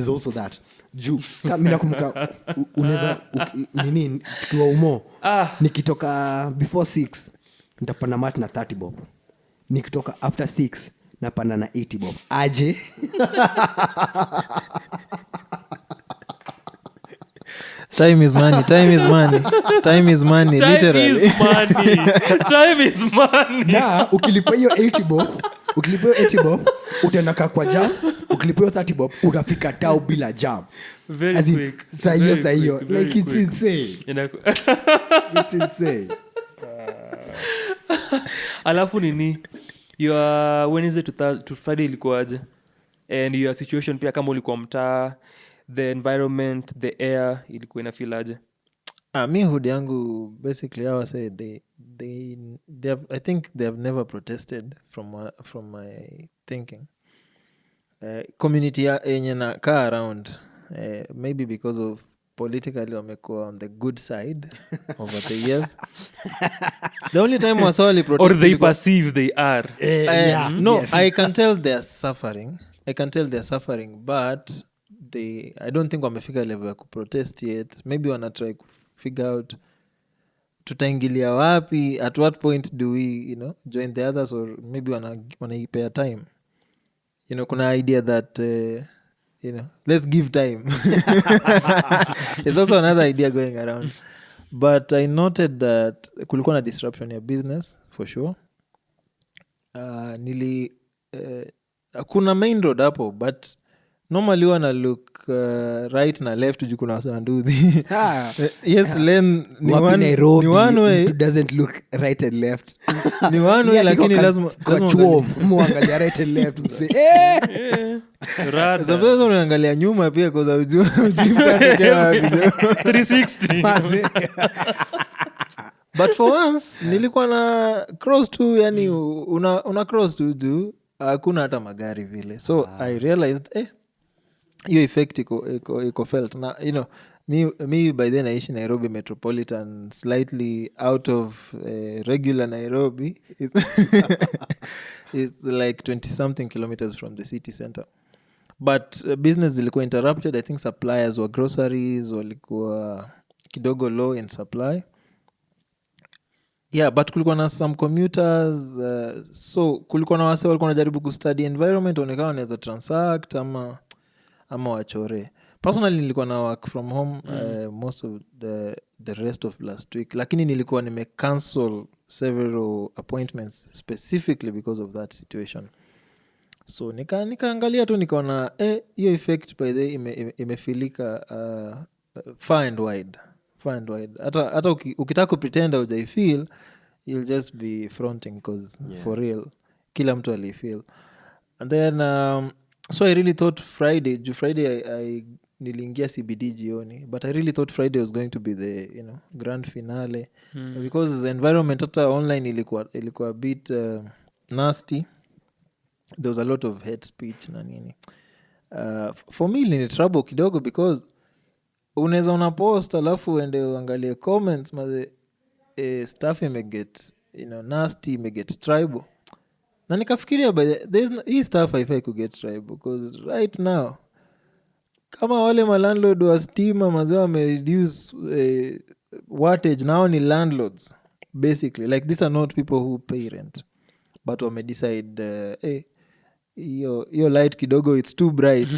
also that. Juu kama mimi nakumbuka unaweza nini tukiwa umo. Nikitoka before 6 nitapanda mat na 30 bob. Nikitoka after 6 napanda na 80 bob. Aje. Time is money literally. Time is money. Na ukilipa hiyo 80 bob utaenda kwa jam, ukilipa hiyo 30 bob utafika tao bila jam. Very quick. Sahiyo like it's insane. It's insane. Alafu nini your Wednesday to Friday ilikuwaje? And your situation pia kama ulikuwa mtaa, the environment, the air ilikuwa inafilaje? Mi hood yangu basically I would say they have, I think they have never protested from my thinking. Community yenye na car around maybe because of politically wamekuwa on the good side over the years. The only time was only protesting or they perceive they are yes. I can tell they're suffering but I don't think wamefika level ya kuprotest yet. Maybe wana try to figure out tutaingilia wapi, at what point do we join the others, or maybe wanaipea time. Kuna idea that let's give time. There's also another idea going around, but I noted that kulikuwa na disruption ya business for sure. Kuna main road hapo, but normally wana look right na left juu kuna wasanduthi. Yes, lane ni one way. It doesn't look right and left. Ni one way lakini lazima muangalia right and left mse. Sababu unaangalia nyuma pia kwa sababu ujui msatokea wapi. 360. But for once nilikuwa na cross to, yani una cross to juu hakuna hata magari vile. So I realized hiyo effect iko felt na me by then naishi Nairobi metropolitan, slightly out of regular Nairobi. It's like 20 something kilometers from the city center, but business zilikuwa interrupted. I think suppliers wa groceries walikuwa kidogo low in supply. Yeah, but kulikuwa na some commuters, so kulikuwa na wase walikuwa wanajaribu kustudy environment, onekana wanaweza transact ama wachore. Personally nilikuwa na work from home most of the rest of last week, lakini nilikuwa cancel several appointments specifically because of that situation. So nikaangalia tu nikaona hiyo effect by the imefilika far and fund wide. Hata ukitaka kupretend hujaifeel, you'll just be fronting because for real kila mtu alifeel. And then so I really thought Friday I niliingia CBD jioni, but I really thought Friday was going to be the grand finale because the environment hata online ilikuwa a bit nasty. There was a lot of hate speech na nini. For me ni trouble kidogo because unaweza una post alafu uende uangalie comments maze stuff imeget nasty, imeget tribal, na nikafikiria hii stuff haifai kuget tribal because right now kama wale malandlord wa stima mazee wamereduce wattage, nao ni landlords basically, like these are not people who pay rent but wamedecide hiyo light kidogo it's too bright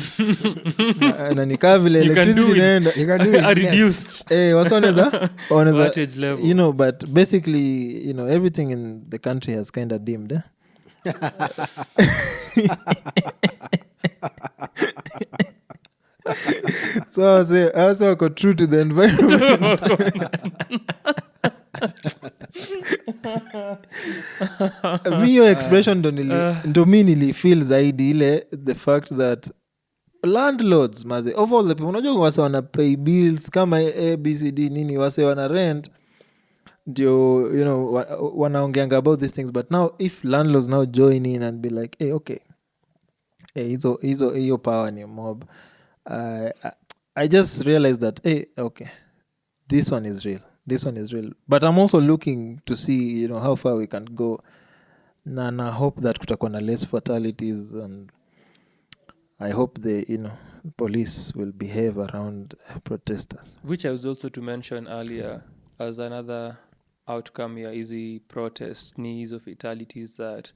na nikaa vile electricity inaenda wanaweza wattage level. But basically everything in the country has kind of dimmed so I also got true to the environment. Mi hiyo expression ndo mi nilifeel zaidi ile the fact that landlords maze of all the people, unajua wase wana pay bills kama ABCD nini, wase wana rent ndio wanaongeanga about these things, but now if landlords now join in and be like hey, okay hiyo power ni mob. I just realized that okay this one is real, but I'm also looking to see how far we can go na hope that kutakuwa na less fatalities, and I hope the police will behave around protesters, which I was also to mention earlier as another outcome ya hizi protests ni hizo fatalities that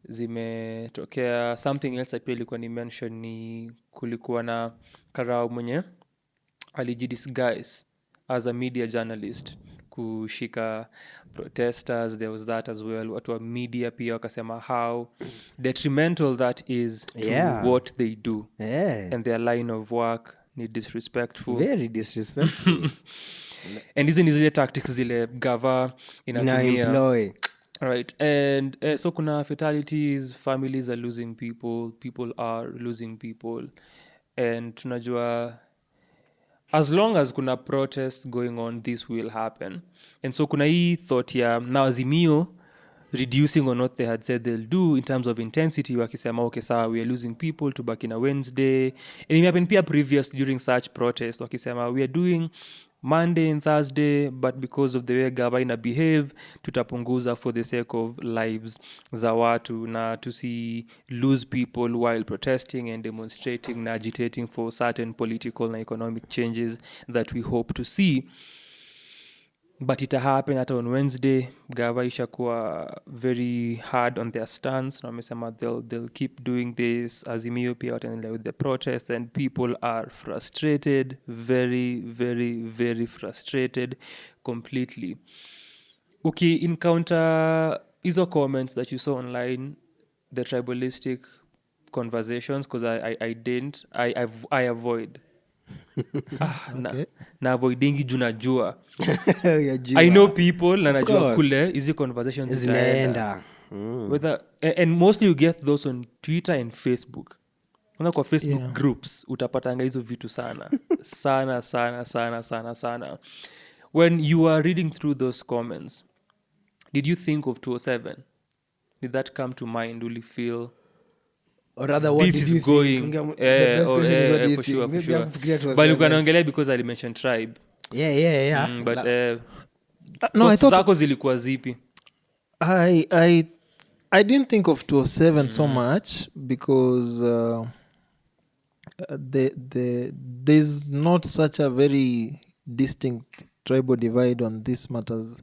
zimetokea. Something else pia ilikuwa ni mention ni kulikuwa na karao mwenye alijidisguise as a media journalist kushika protesters. There was that as well. Watu wa media pia wakasema how detrimental that is to what they do and their line of work ni disrespectful, very disrespectful. And hizi ni zile tactics zile gava inatumia employ. Right. And so kuna fatalities, families are losing people are losing people, and tunajua as long as kuna protests going on this will happen. And so kuna hii thought ya now Azimio reducing on what they had said they'll do in terms of intensity, wakisema okay sawa we are losing people to back in a Wednesday, and it happened pia previous during such protests wakisema we are doing Monday and Thursday, but because of the way gavana behave tutapunguza for the sake of lives za watu na to see lose people while protesting and demonstrating na agitating for certain political and economic changes that we hope to see. But it happened at on Wednesday. Gava ishakuwa very hard on their stance. Na wamesema they'll keep doing this. Azimio pia wataendelea with the protest, and people are frustrated, very, very, very frustrated completely. Encounter hizo comments that you saw online, the tribalistic conversations, because I didn't. I avoid. Okay. Na avoidingi juu najua I know people na najua kule hizi conversations zinaenda and mostly you get those on Twitter and Facebook. Kwa Facebook groups utapatanga hizo vitu sana sana. When you are reading through those comments, did you think of 207? Did that come to mind? Will you feel or rather what this did is you going think? The best question is what do you for think? sure. Maybe hakufikiria tu But you can ongelea because I mentioned tribe. Yeah. But no, I thought zako zilikuwa zipi? I didn't think of 207 so much because there's not such a very distinct tribal divide on these matters,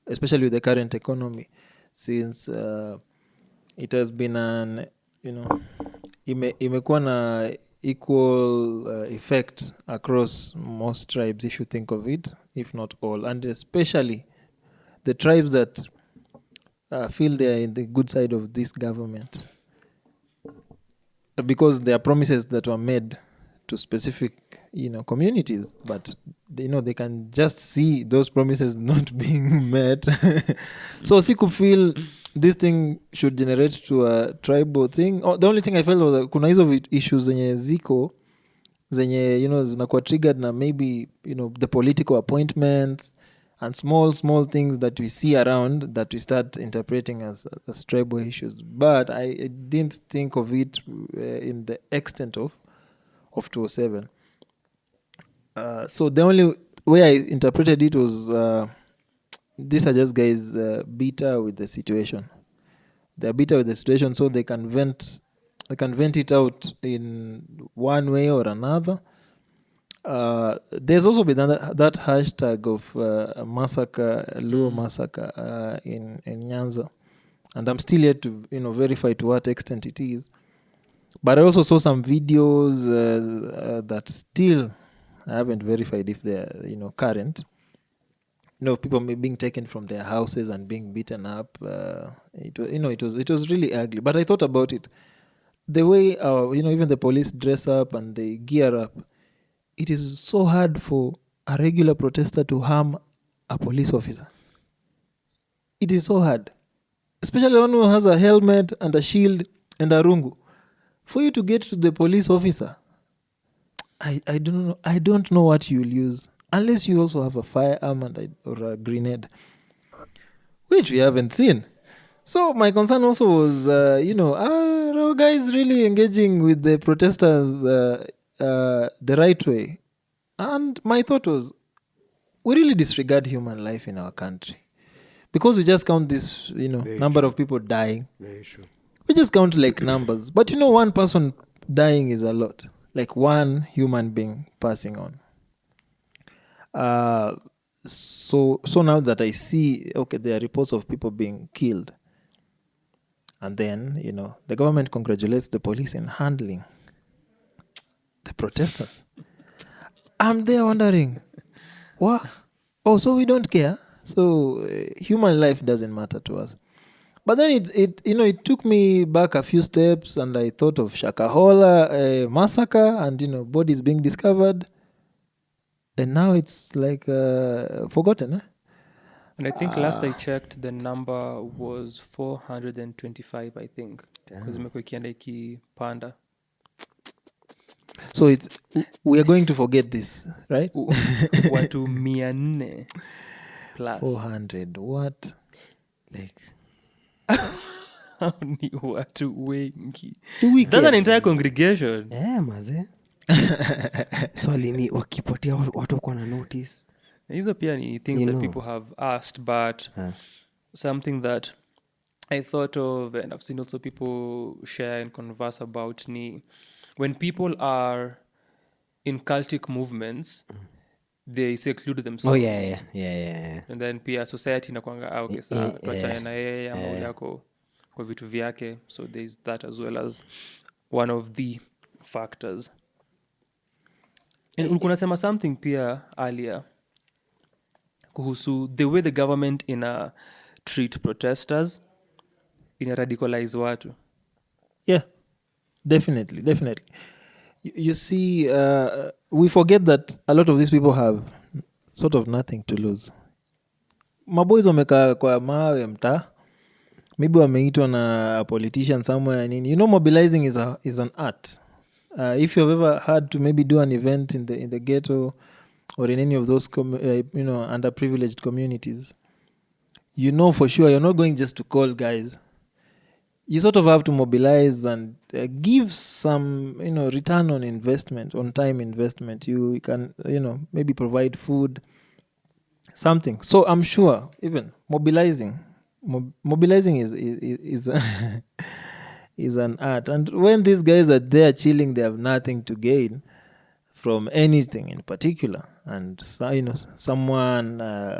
especially with the current economy, since it has been an imekuwa na equal effect across most tribes if you think of it, if not all, and especially the tribes that feel they are in the good side of this government because there are promises that were made to specific communities, but they can just see those promises not being met. So siku feel this thing should generate to a tribal thing. The only thing I felt was kuna hizo issues zenye ziko zenye zinakuwa triggered na maybe the political appointments and small things that we see around that we start interpreting as tribal issues. But I didn't think of it in the extent of 207. So the only way I interpreted it was these are just guys bitter with the situation. They're bitter with the situation, so they can vent it out in one way or another. There's also been that hashtag of massacre, Luo massacre in Nyanza, and I'm still yet to verify to what extent it is. But I also saw some videos that still I haven't verified if they're current. People being taken from their houses and being beaten up. It was really ugly. But I thought about it, the way even the police dress up and they gear up. It is so hard for a regular protester to harm a police officer. It is so hard. Especially one who has a helmet and a shield and a rungu. For you to get to the police officer, I don't know. I don't know what you'll use. Unless you also have a firearm or a grenade. Which we haven't seen. So my concern also was, are guys really engaging with the protesters the right way? And my thought was, we really disregard human life in our country because we just count this number of people dying. Very true. We just count like numbers, but one person dying is a lot, like one human being passing on. So now that I see, okay, there are reports of people being killed, and then the government congratulates the police in handling the protesters. I'm there wondering, what? Oh, so we don't care. So human life doesn't matter to us. But then it took me back a few steps, and I thought of Shakahola massacre and bodies being discovered, and now it's like forgotten. Eh? And I think last I checked, the number was 425, I think, because imekuwa ikienda ikipanda. So we are going to forget this, right? Watu 400 plus. 400, what? Like, Ni watu wengi. Do we That's care? an entire congregation. maze. Swali ni wakipotea watu wako na notice. Hizo pia ni things that people have asked, but something that I thought of and I've seen also people share and converse about ni when people are in cultic movements, they seclude themselves. Oh yeah. And then pia society inakwanga okay, saa tuachane na yeye ama yako kwa vitu vyake. So there's that as well as one of the factors. And ulikuwa unasema something pia earlier kuhusu the way the government treat protesters, radicalize watu. Yeah, definitely. You see, we forget that a lot of these people have sort of nothing to lose. Maboys wamekaa kwa mawe mtaa, maybe wameitwa na a politician somewhere nini. Mobilizing is an art. If you've ever had to maybe do an event in the ghetto or in any of those underprivileged communities, for sure you're not going just to call guys. You sort of have to mobilize and give some return on investment, on time investment. You can maybe provide food, something. So I'm sure even mobilizing is is an art. And when these guys are there chilling, they have nothing to gain from anything in particular. And someone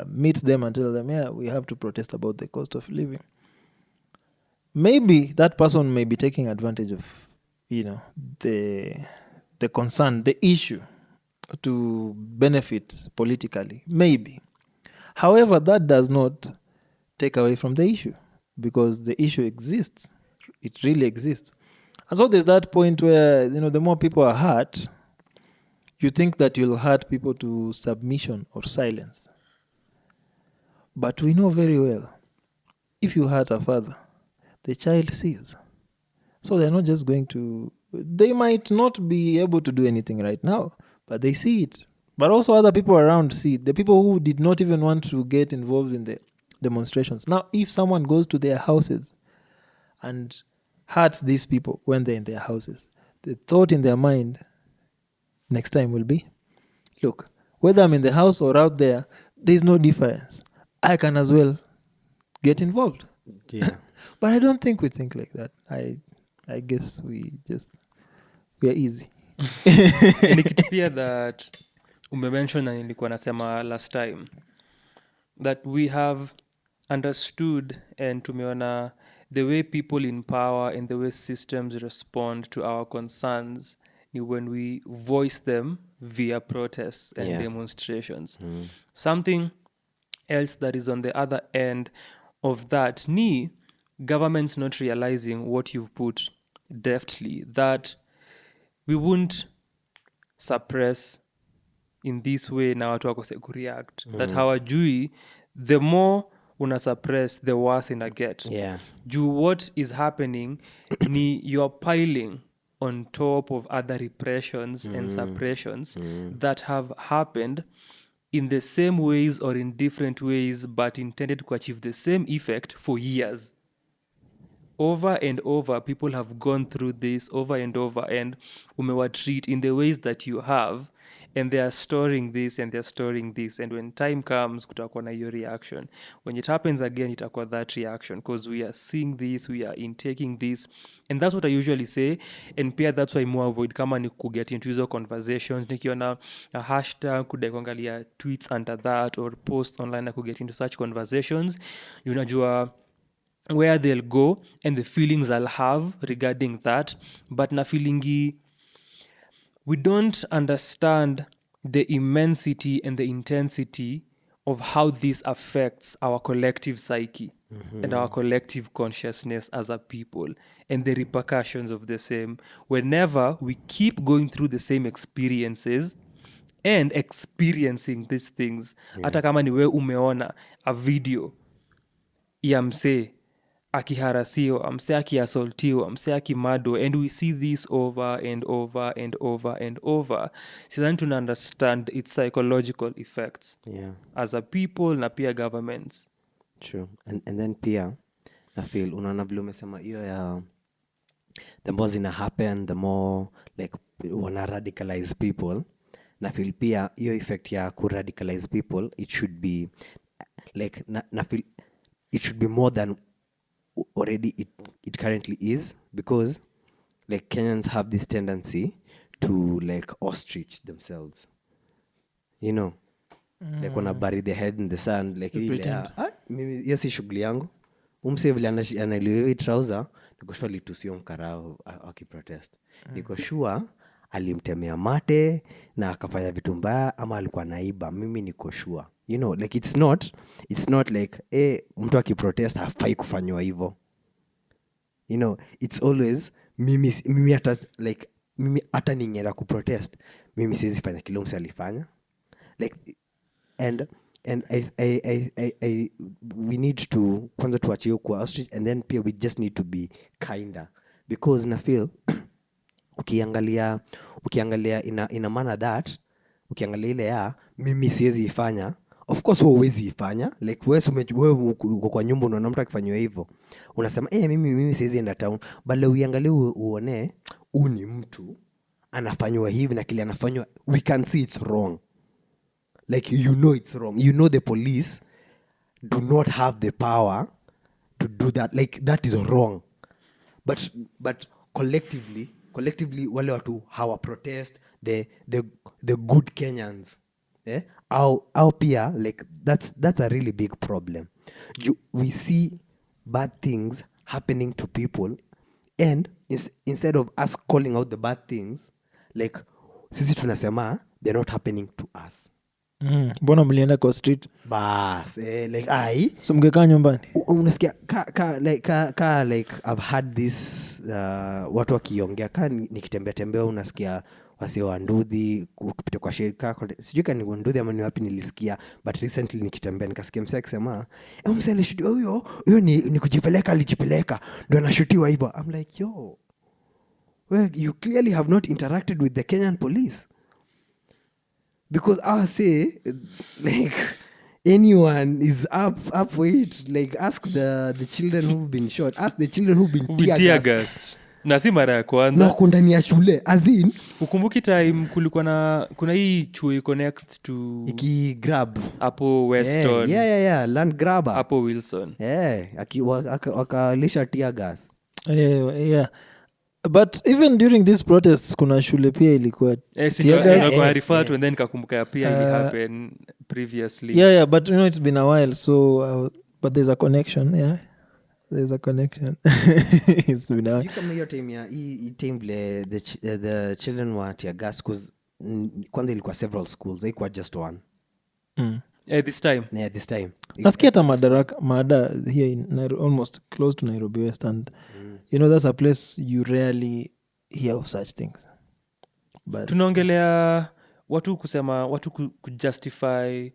meets them and tells them, yeah, we have to protest about the cost of living. Maybe that person may be taking advantage of, the concern, the issue to benefit politically. Maybe. However, that does not take away from the issue because the issue exists. It really exists. And so there's that point where, the more people are hurt, you think that you'll hurt people to submission or silence. But we know very well, if you hurt a father, the child sees. So they're not just going to... They might not be able to do anything right now, but they see it. But also other people around see it. The people who did not even want to get involved in the demonstrations. Now, if someone goes to their houses and hurts these people when they're in their houses, the thought in their mind next time will be, look, whether I'm in the house or out there, there's no difference. I can as well get involved. Yeah. But I don't think we think like that. I guess we are easy. Ni kitu pia that umemention na nilikuwa nasema last time, that we have understood and tumeona the way people in power and the way systems respond to our concerns ni when we voice them via protests and demonstrations. Something else that is on the other end of that ni governments not realizing what you've put deftly, that we won't suppress in this way na watu wakose kureact. That hawajui the more una suppress the worse ina get. Yeah. What is happening ni you're piling on top of other repressions and suppressions that have happened in the same ways or in different ways but intended to achieve the same effect for years. Over and over, people have gone through this over and over, and umewa treat in the ways that you have, and they are storing this and they're storing this, and when time comes kutakuwa na hiyo reaction. When it happens again, itakuwa that reaction, because we are seeing this, we are intaking this, and that's what I usually say. And pia that's why more avoid kama ni kuget into hizo conversations, nikiona a hashtag kudai kuangalia tweets under that or post online na kuget into such conversations, unajua where they'll go and the feelings I'll have regarding that. But na feelingi, we don't understand the immensity and the intensity of how this affects our collective psyche and our collective consciousness as a people, and the repercussions of the same whenever we keep going through the same experiences and experiencing these things. Hata kama ni we umeona a video ya msee akiharasiwa, msee akiasoltiwa, msee akimadwa, and we see this over and over and over and over. So then to understand its psychological effects as a people na pia governments. True. And then pia na feel unaona vile umesema hiyo ya the more zina happen, the more like wana radicalize people. Na feel pia hiyo effect ya ku radicalize people, it should be like na feel it should be more than already it currently is, because like Kenyans have this tendency to like ostrich themselves, you know, like wanna bury their head in the sand, like mimi hiyo si shughuli yangu. Umse vile analiwe trouser niko sure litusio mkarao akiprotest, niko sure alimtemea mate na akafanya vitu mbaya ama alikuwa naiba. Mimi niko sure, you know, like it's not like mtu akiprotest hafai kufanywa hivyo, you know. It's always mimi hata like mimi hata ningeenda kuprotest mimi siwezi fanya kile mse alifanya, like and I we need to kwanza tuachie kwa ostrich, and then pia we just need to be kinder, because na feel ukiangalia ina maana that ukiangalia ile ya mimi siwezi ifanya, of course wewe huwezi ifanya, like wewe uko kwa nyumba unaona mtu akifanywa hivyo unasema mimi siwezi enda town, bali uiangalie uone ni mtu anafanywa hivi na kile anafanywa, we can see it's wrong, like you know it's wrong, you know the police do not have the power to do that, like that is wrong, but collectively wale watu hawa protest, the good Kenyans au pia like that's a really big problem. We see bad things happening to people, and instead of us calling out the bad things, like sisi tunasema they're not happening to us. Mbona mlienda kwa street bas like so mngekaa nyumbani? Unasikia like I've had this watu wakiongea nikitembea unasikia wasi wa Ndudhi kupita kwa shirika sijui kani Ndudhi ama ni wapi nilisikia, but recently nikitembea nikasikia msee akisema msee alishutiwa huyo ni kujipeleka alijipeleka ndio anashutiwa hivyo. I'm like yo, well, you clearly have not interacted with the Kenyan police, because I say like anyone is up for it. Like ask the children who've been shot, ask the children who've been tear gassed. Na si mara ya kwanza. Na ndani ya shule. As in, ukumbuki time kulikuwa kuna hii chuo iko next to iki grab hapo Weston. Yeah, land grabber. Hapo Wilson. Wakalisha tear gas. Yeah. But even during these protests kuna shule pia ilikuwa tear gas. Kwa refer and then kakumbuka pia it happened previously. Yeah, but it's been a while, so but there's a connection, yeah. There's a connection. It's been a... kama hiyo time ya hii time the children were tear gas because kwanza ilikuwa several schools, haikuwa just one. This time. Yeah, this time. Nasikia hata Mada here in almost close to Nairobi West, and that's a place you rarely hear of such things. But tunaongelea watu kujustify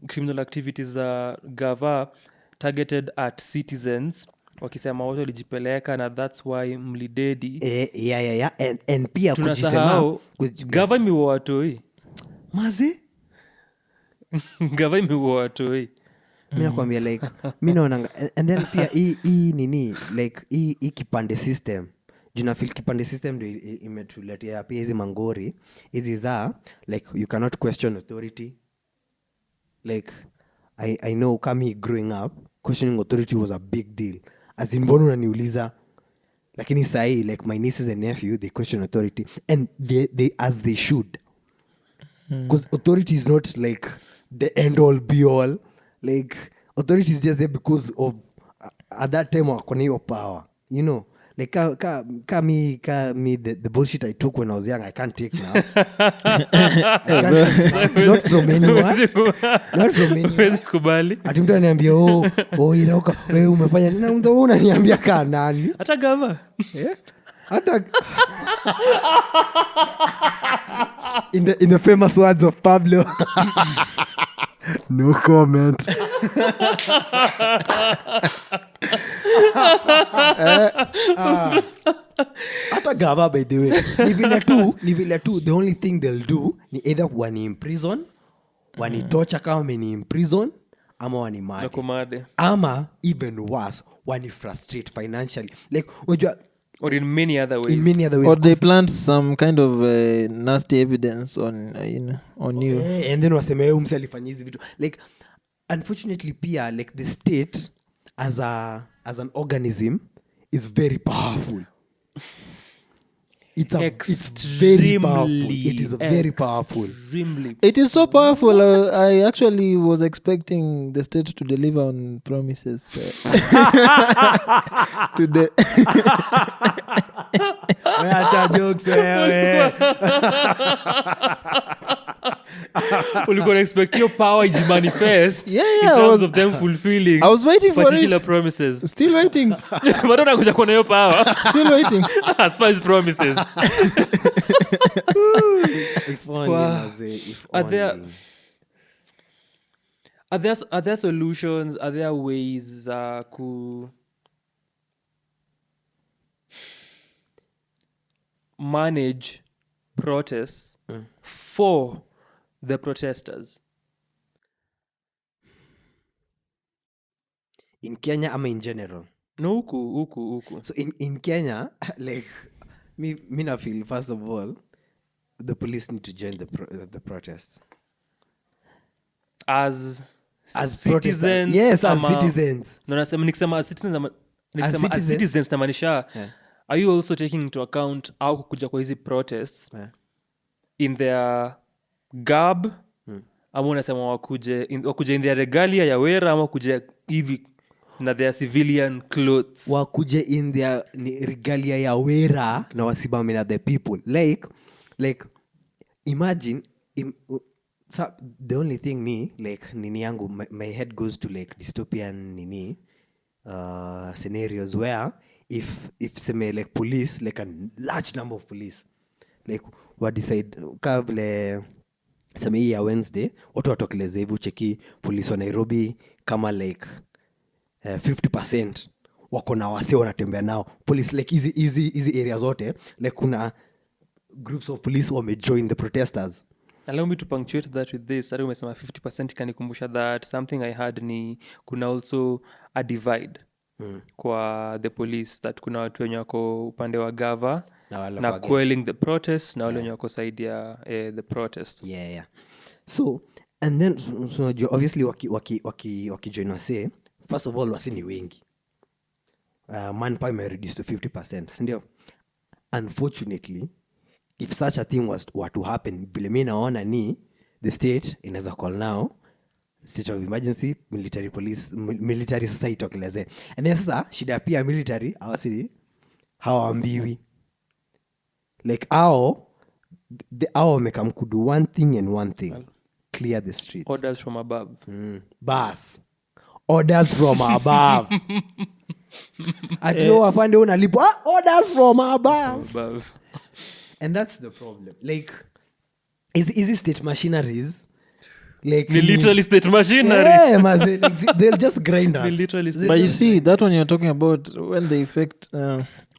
criminal activities za gava targeted at citizens, wakisema watu walijipeleka na that's why mlidedi. Yeah. And pia kujisema gava imeua watoi. Maze? Gava imeua watoi. Mimi nakwambia like mimi naona, and then pia hii nini like hii kipande system. Juna feel kipande system ndio imetuletea pia hizi mangori hizi za like you cannot question authority. Like I know kama growing up questioning authority was a big deal. As in mbona unaniuliza, lakini sahi like my nieces and nephew they question authority, and they as they should, because authority is not like the end all be all. Like authority is just there because of at that time wako na hiyo power, like me the bullshit I took when I was young I can't take now. Not from anyone. Huwezi kubali. Ati mtu ananiambia Irauka wewe umefanya nini, na mtu unaniambia kaa nani? Hata gava. Hata in the famous words of Pablo. No comment. Hata gava by the way ni vile tu the only thing they'll do ni either wani imprison, wani torture kama wani imprison, ama wani made, ama even worse wani frustrate financially, like unajua, or in many other ways, or they plant some kind of nasty evidence on you, and then waseme wewe msali fanya hizi vitu. Like unfortunately pia like the state as an organism is very powerful. It's very powerful. It is very powerful. It is so powerful. I actually was expecting the state to deliver on promises to the acha jokes wewe. Ulikuwa expect your power to manifest in terms of them fulfilling. I was waiting for particular promises. Still waiting. But don't kuja kuona hiyo power. Still waiting. As far as promises. If only. Are there solutions? Are there ways manage protests for the protesters? In Kenya ama in general? No, huku. So in Kenya, like me na feel first of all the police need to join the protests as citizens. Yes, as citizens. No, nikisema as citizens namaanisha, are you also taking into account au kuja kwa hizi protests in their garb, ama unasema wakuje in their regalia ya wera, ama kuja hivi na their civilian clothes? Wakuje in their regalia ya wera na wasimame na the people. Like imagine the only thing ni like nini yangu my head goes to like dystopian nini scenarios where if seme like police, like a large number of police, like decide ka vile sema hii ya Wednesday watu watokeleze hivi cheki polisi wa Nairobi kama like 50% wako na wase wanatembea nao police like easy areas zote like kuna groups of police wamejoin the protesters. Allow me to punctuate that with this. Sari umesema 50% kanikumbusha that something I heard ni kuna also a divide kwa the police that kuna watu wenye wako upande wa gava na quelling the protest na wale wenye wako side ya the protest. Yeah. So and then so obviously wakijoin wase first of all wase ni wengi. Manpower may reduce to 50%, sindio? Unfortunately, if such a thing were to happen, vile mimi naona ni the state inaweza call now state of emergency, military police, military sasa itokeleze. And then sasa shida pia military hawaambiwi like ao wamekam kudu one thing and one thing, clear the streets. Orders from above. Bas. Orders from above. Atio wafande unalipwa orders from above. And that's the problem. Like is state machineries like literally state machinery. Yeah, like, they'll just grind us. Literally But you see that one you're talking about when they effect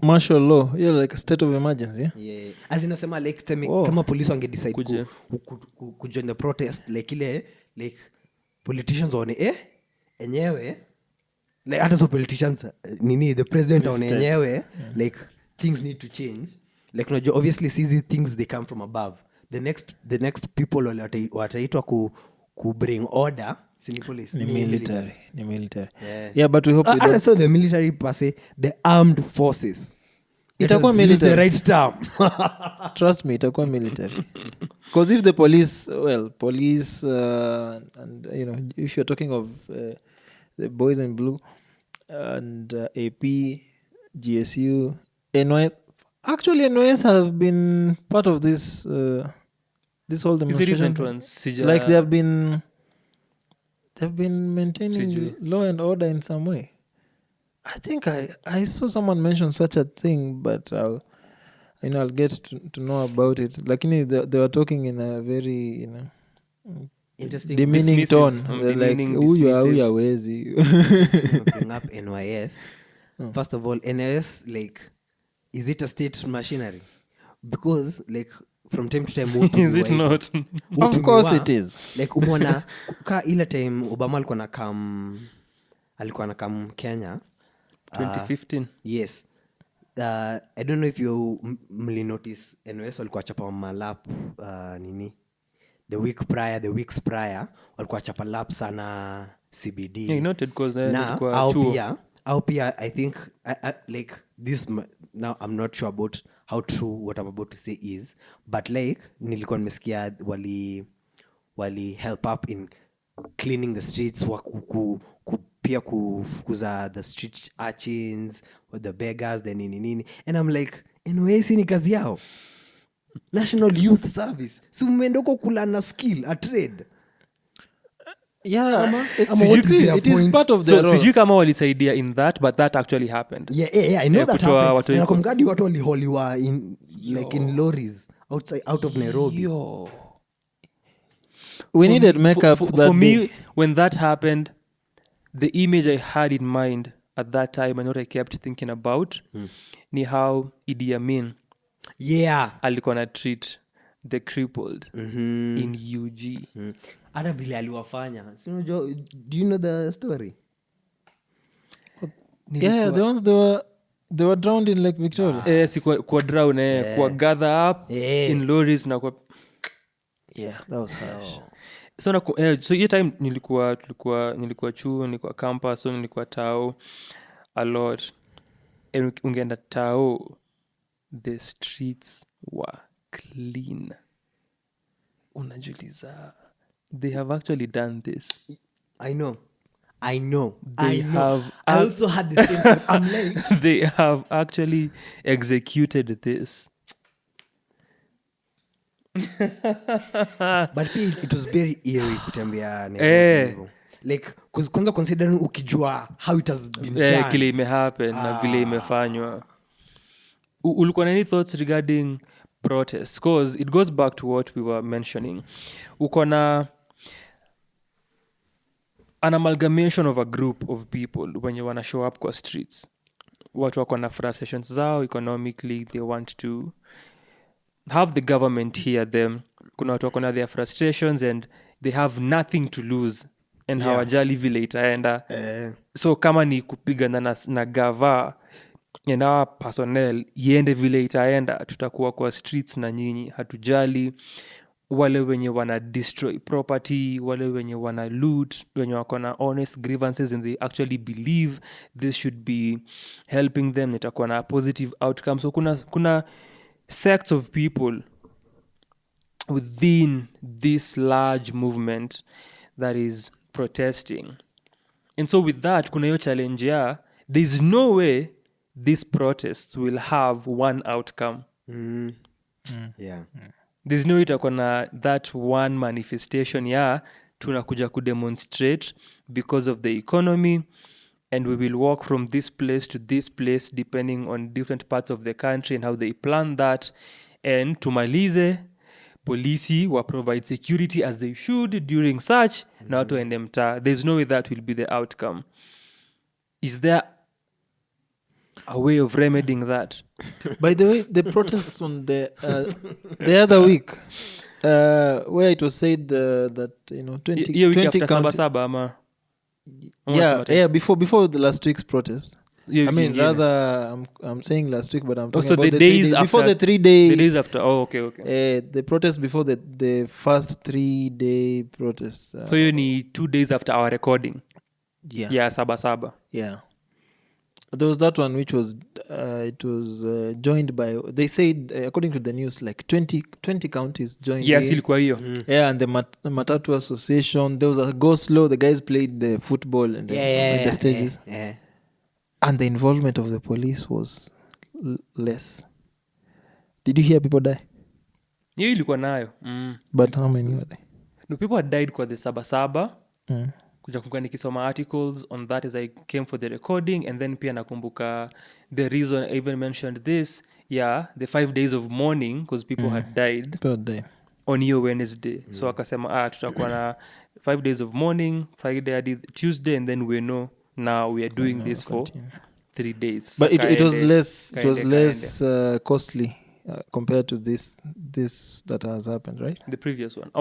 martial law, like a state of emergency. Yeah. As inasema like kama police wange decide ku join the protest like ile like politicians one enyewe like hata so politicians nini the president on enyewe like things need to change like unajua obviously these things they come from above. The next people wataitwa ku bring order ni police ni military. Yeah, but we hope so the military per se, the armed forces itakuwa military, the right term. Trust me, itakuwa military. Because if the police and if you're talking of the boys in blue and AP, GSU, NYS, actually NYS have been part of this whole demonstration. Like they have been maintaining law and order in some way. I think I saw someone mention such a thing, but I'll get to know about it. Lakini they were talking in a very interesting demeaning tone. Like huyu hawezi bring up NYS. First of all, NYS like is it a state machinery? Because like from time to time is it not? Of course it is. Like umeona ka ile time Obama alikuwa na kam Kenya 2015. Yes. I don't know if you notice NYS walikuwa chapa malap nini the weeks prior walikuwa chapa lap sana CBD. Yeah, noted because au pia I think I like this now I'm not sure about how true what I'm about to say is, but like nilikuwa nimesikia wali help up in cleaning the streets pia kufukuza the street urchins or the beggars the nini and I'm like anyway si ni kazi yao National Youth Service si umeendoko kula na skill a trade. Yeah, it is part of the role. Sijui kama walisaidia in that, but that actually happened. Yeah, I know that happened. Na kumgadi watu waliholiwa in like in lorries out of Nairobi. We needed makeup for me when that happened. The image I had in mind at that time and what I kept thinking about ni how Idi Amin alikuwa na treat the crippled in UG. Hata vile aliwafanya. Do you know the story? Yeah, the ones they were drowned in Lake Victoria. Si kwa drown kwa gather up in lorries na kwa that was harsh. So hiyo time nilikuwa chuo, nilikuwa campus, so nilikuwa tao a lot. And ungeenda tao, the streets were clean. Unajuliza, they have actually done this. I know. I also had the same thing. I'm like they have actually executed this. But it was very eerie kutembea Nairobi. Like kwanza considering ukijua how it has been done. Kile imehappen na vile imefanywa. Ulikuwa na any thoughts regarding protests, because it goes back to what we were mentioning. Uko na an amalgamation of a group of people when you wanna show up kwa streets. Watu wako na frustrations zao economically, they want to have the government hear them. Kuna watu wako na their frustrations and they have nothing to lose and hawajali vile itaenda. So kama ni kupigana na gava and our personnel iende vile itaenda, tutakuwa kwa streets na nyinyi, hatujali. Wale wenye wana destroy property, wale wenye wana loot, wenye wako na honest grievances and they actually believe this should be helping them, itakuwa na positive outcome. So kuna sects of people within this large movement that is protesting. And so with that, kuna hiyo challenge ya there's no way these protests will have one outcome. There's no way itakuwa na that one manifestation ya tunakuja kudemonstrate because of the economy and we will walk from this place to this place depending on different parts of the country and how they plan that, and tumalize polisi wa provide security as they should during such na watu waende mtaa. There's no way that will be the outcome. Is there a way of remedying that? By the way, the protests on the other week, where it was said that 20 Hiyo wiki after counties. Sabasaba ama Before the last week's protest. hiyo I wiki mean, ingine. rather, I'm saying last week, but I'm talking so about the the days 3 days. after- Before the 3 day. The days after. Oh, okay. The protest before the first 3-day protest. So hiyo ni 2 days after our recording. Yeah. Sabasaba. Yeah. There was that one which was it was joined by, they said, according to the news, like 20 counties joined Yes, in. ilikuwa hiyo. Yeah, and the Matatu Association. There was a go slow. The guys played the football and the stages. And the involvement of the police was less. Did you hear people die? Hiyo ilikuwa nayo. But how many were they? No, people had died kwa the Sabasaba. Kuja kumbuka nikisoma articles on that as I came for the recording, and then pia nakumbuka the reason I even mentioned this, the 5 days of mourning because people had died People died. on hiyo Wednesday. So akasema tutakuwa na 5 days of mourning, Friday hadi Tuesday, and then we know now we are doing this for 3 days. But it was Kaende, less. It was kaende. less costly compared to this that has happened, right? The previous one.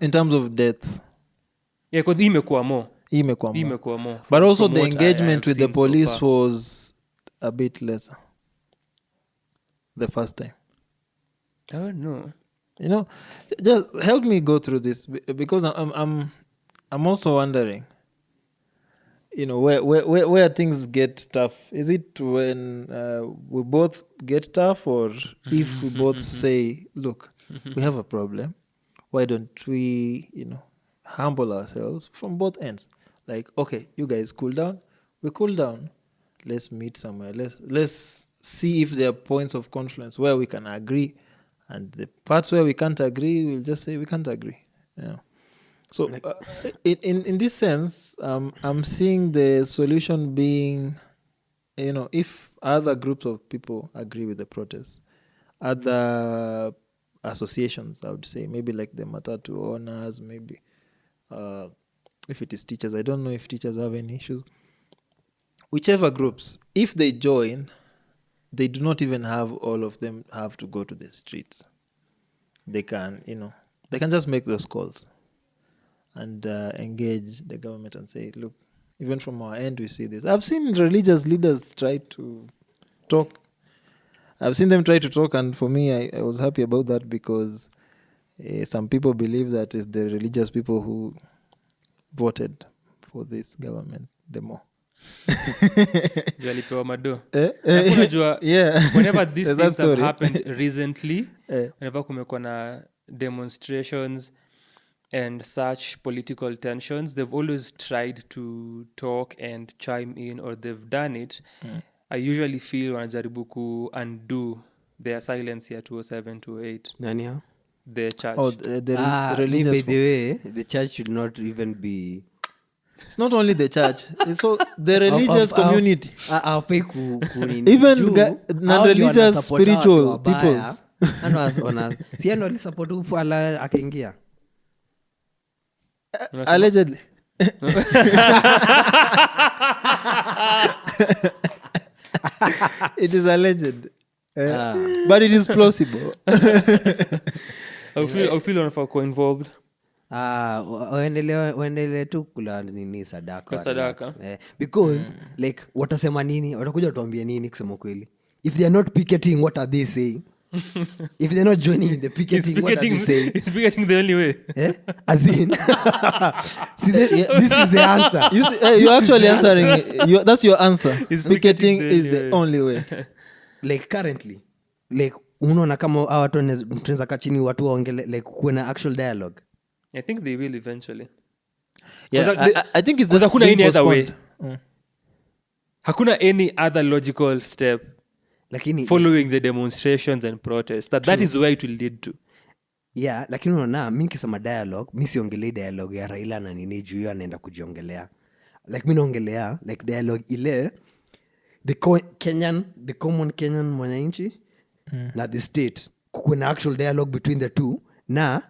In terms of deaths, Yeah, because imekuwa more. imekuwa more. Imekuwa more. But also From the what I engagement have with the seen so police far. was a bit lesser the first time. I don't know. Just help me go through this because I'm also wondering, where things get tough. Is it when we both get tough, or if we both say, look, we have a problem, why don't we, humble ourselves from both ends? Like, okay, you guys cool down, we cool down, let's meet somewhere, let's see if there are points of confluence where we can agree, and the parts where we can't agree, we'll just say we can't agree. So in this sense, I'm seeing the solution being, if other groups of people agree with the protest, other associations, I would say, maybe like the matatu owners, maybe if it is teachers, I don't know if teachers have any issues. Whichever groups, if they join, they do not even have all of them have to go to the streets. They can, they can just make those calls and engage the government and say, look, even from our end, we see this. I've seen religious leaders try to talk. And for me, I was happy about that because some people believe that it's the religious people who voted for this government the more. Alipewa mado. Eh? Unajua, whenever these There's that things have story. happened recently, Eh. whenever kumekuwa na demonstrations and such political tensions, they've always tried to talk and chime in, or they've done it. I usually feel wanajaribu ku undo their silence here 207 208, Nani hao? the church. The religious. By the way, the church should not even be. It's not only the church. It's so the religious community. Hawafai ku nini. Even Juu, the hao ndio non-religious wanasupport spiritual watu wabaya. people. si ndo alisupport Ufala akaingia. Allegedly. It is alleged. But it is plausible. I feel wanafaa kuwa involved. Waendelee tu kula nini sadaka. Sadaka. Because like watasema nini, watakuja tuambie nini kusema kweli. If they are not picketing, what are they saying? If they're not joining in the picketing, what are they saying? Is picketing the only way? As in, see, this is the answer. You're actually answering. That's your answer. Picketing is the only way. Like currently, like unaona kama watu tunaweza kaa chini watu waongele, like kuwe na actual dialogue. I think they will eventually. Yeah, I think it's just hakuna any other way. Hakuna any other logical step. Lakini following the demonstrations and protests that is where it will lead to. Yeah, lakini unaona mimi nikisema dialogue, mimi siongelei dialogue ya Raila na nini juu yeye anaenda kujiongelea. Like mimi naongelea like dialogue ile the common Kenyan mwananchi na the state. Kuna actual dialogue between the two na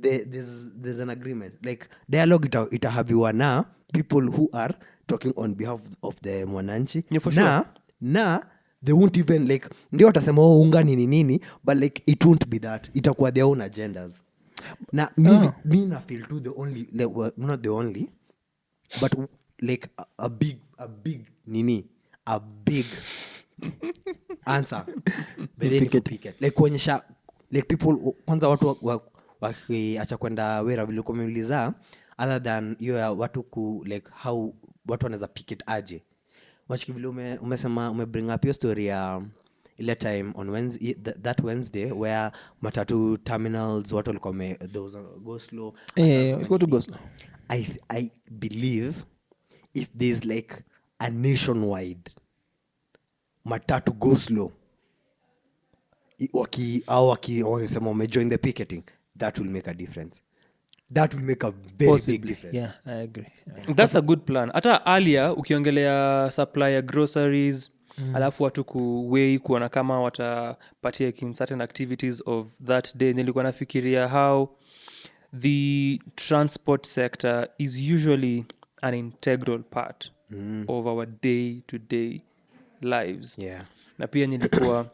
there's an agreement. Like dialogue itahaviwa na people who are talking on behalf of the mwananchi. Yeah, na they won't even like ndio watasema unga nini but like it won't be that, itakuwa their own agendas. Na me na feel to the only like, well, not the only but like a big answer picket like kuonyesha like people kwanza watu wakiacha kwenda wera vile kumeuliza other than you watu ku like how watu wanaweza picket aje. Wachiki vile umesema bring up your story ya ile time on Wednesday, that Wednesday where matatu terminals watu walikuwa those go slow. Go to go slow. I believe if there's like a nationwide matatu go slow wakisema umejoin the picketing, that will make a difference. That will make a very Possibly. big difference. Yeah, I agree. That's a good plan. Hata earlier ukiongelea supply ya groceries alafu watu kuwei kuona kama watapatia in certain activities of that day, nilikuwa nafikiria how the transport sector is usually an integral part of our day-to-day lives. Yeah. Na pia nilikuwa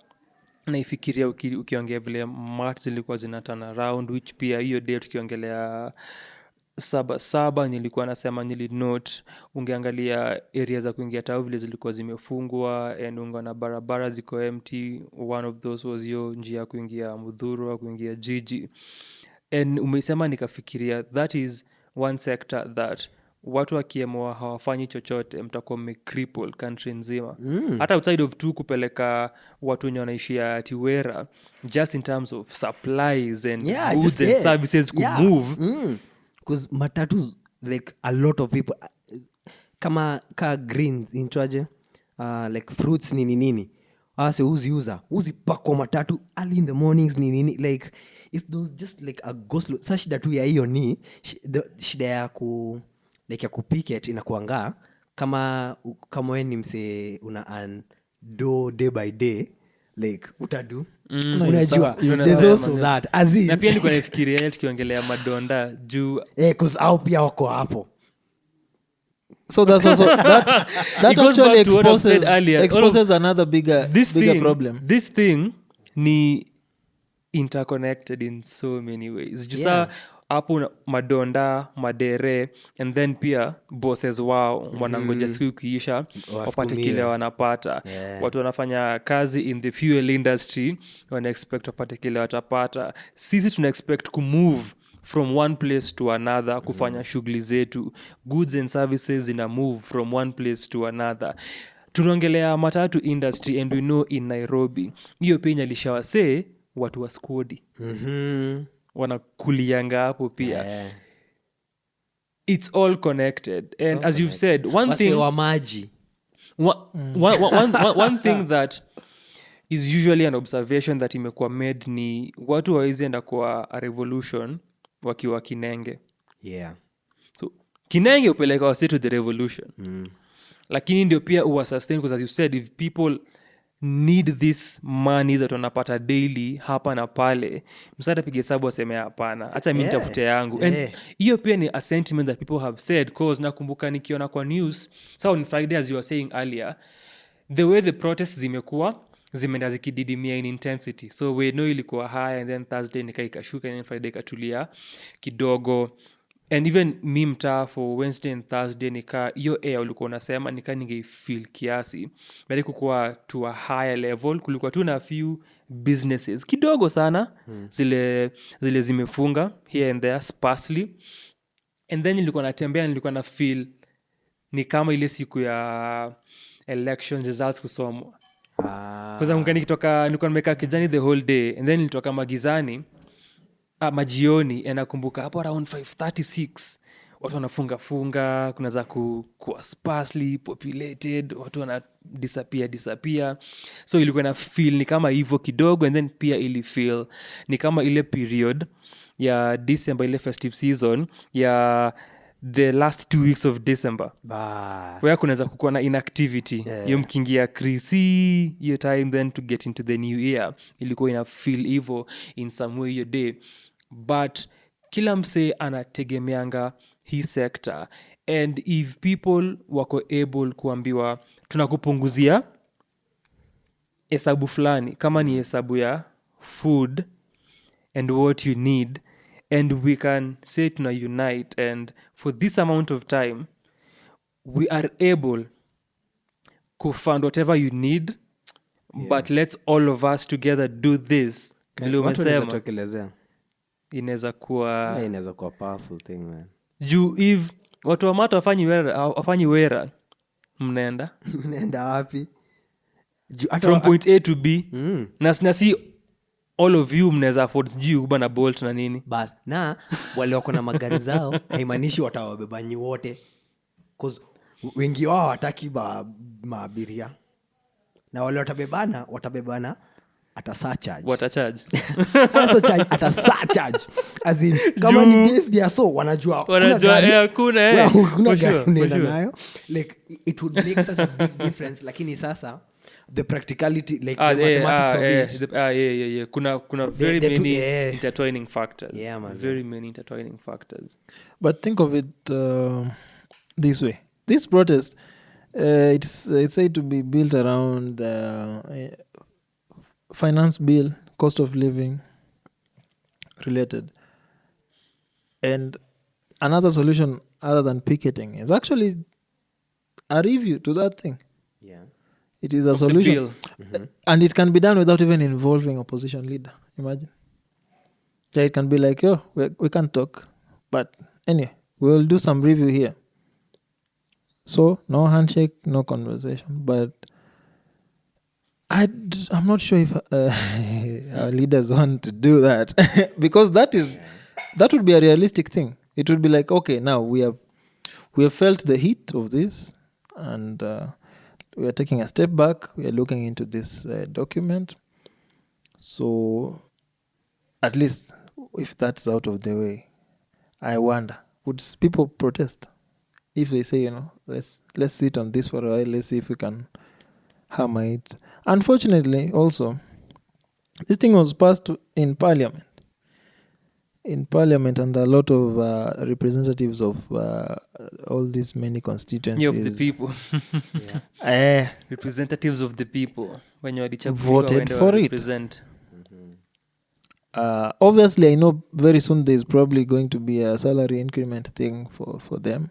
naifikiria ukiongea vile mat zilikuwa zinatana around, which pia hiyo day tukiongelea saba nilikuwa nasema nilinote ungeangalia area za kuingia tao vile zilikuwa zimefungwa and ungeona barabara ziko empty. One of those was hiyo njia ya kuingia Mudhuru, kuingia jiji. And umesema nikafikiria that is one sector that watu wakiamua hawafanyi chochote mtakuwa mmecripple country nzima. Hata outside of tu kupeleka watu wenye wanaishia Tiwera, just in terms of supplies and goods and services kumove. Because matatu like a lot of people kama greens introje like fruits nini ase uzi pako matatu early in the mornings nini like if those just like a go slow. Sasa shida tu ya hiyo ni shida ya like ya kupicket inakuanga kama wewe ni mse una do day by day like utadu unajua there's also that as in na pia nilikuwa nafikiria tukiongelea madonda juu cause au pia wako hapo. So that's also that actually exposes another bigger problem. This thing ni interconnected in so many ways. Jusa hapo madonda, madere and then pia bosses wao wanangoja siku ikiisha wapate kile wanapata. Watu wanafanya kazi in the fuel industry wana expect wapate kile watapata. Sisi tuna expect kumove from one place to another kufanya shughuli zetu. Goods and services ina move from one place to another. Tunaongelea matatu industry and we know in Nairobi hiyo penya lishawase watu wa skodi wanakulianga hapo pia. It's all connected and as you've said one thing wa maji one thing that is usually an observation that imekuwa made ni watu hawezi enda kwa a revolution wakiwa kinenge. So kinenge upeleka wasi to the revolution lakini ndio pia uwa sustain because as you said if people need this money that wanapata daily hapa na pale, msada pige hesabu aseme hapana, acha mi nitafute yangu. And hiyo pia ni a sentiment that people have said, cause nakumbuka nikiona kwa news so on Friday, as you were saying earlier, the way the protests zimekuwa zimeenda zikididimia in intensity, so we know ilikuwa high and then Thursday ikashuka and then Friday ikatulia kidogo. And even mi mtaa for Wednesday and Thursday nika hiyo air ulikuwa unasema nika ningeifeel kiasi, bali kukuwa to a higher level. Kulikuwa tu na few businesses kidogo sana zile zimefunga here and there sparsely, and then nilikuwa natembea, nilikuwa na feel ni kama ile siku ya election results kusomwa. Kwa sababu nikitoka nilikuwa nimekaa kijani the whole day, and then nilitoka magizani majioni, and nakumbuka hapo around 5:36 watu wanafunga kunaweza kuwa sparsely populated, watu wana disappear. So ilikuwa na feel ni kama hivyo kidogo, and then pia ili feel ni kama ile period ya December, ile festive season ya the last 2 weeks of December where kunaweza kukuwa na inactivity hiyo mkiingia krisi hiyo time, then to get into the new year ilikuwa ina feel hivyo in some way hiyo day. But kila msee anategemeanga hii sector, and if people wako able kuambiwa tunakupunguzia hesabu fulani, kama ni hesabu ya food and what you need, and we can say tuna unite, and for this amount of time we are able kufund whatever you need, but let's all of us together do this. Inaweza kuwa powerful thing, man. Juu if watu wa Mata wafanyi wera mnaenda wapi? From point A to B. Na si all of you mnaweza afford sijui Uber na Bolt na nini. Bas, na wale wako na magari zao haimaanishi watawabebanyi wote, cause wengi wao wataki maabiria, na wale watabebana ata surcharge. Watacharge. Also charge ata surcharge. As in kama ni based ya so wanajua kuna gari unaenda nayo, like it would make such a big difference. Lakini sasa the practicality, like the mathematics of it. Kuna very many intertwining factors. Very many intertwining factors. But think of it this way. This protest, it's said to be built around finance bill, cost of living related. And another solution other than picketing is actually a review to that thing. It is a solution. And it can be done without even involving opposition leader. Imagine. Yeah, it can be like, we can't talk. But anyway, we'll do some review here. So, no handshake, no conversation. But I'm not sure if our leaders want to do that. Because that would be a realistic thing. It would be like, okay, now we have felt the heat of this, and we are taking a step back. We are looking into this document. So at least if that's out of the way, I wonder, would people protest if they say, let's sit on this for a while, let's see if we can hammer it. Unfortunately, also, this thing was passed in parliament. And a lot of representatives of all these many constituencies of the people. Representatives of the people when you voted for it. Obviously, I know very soon there's probably going to be a salary increment thing for them.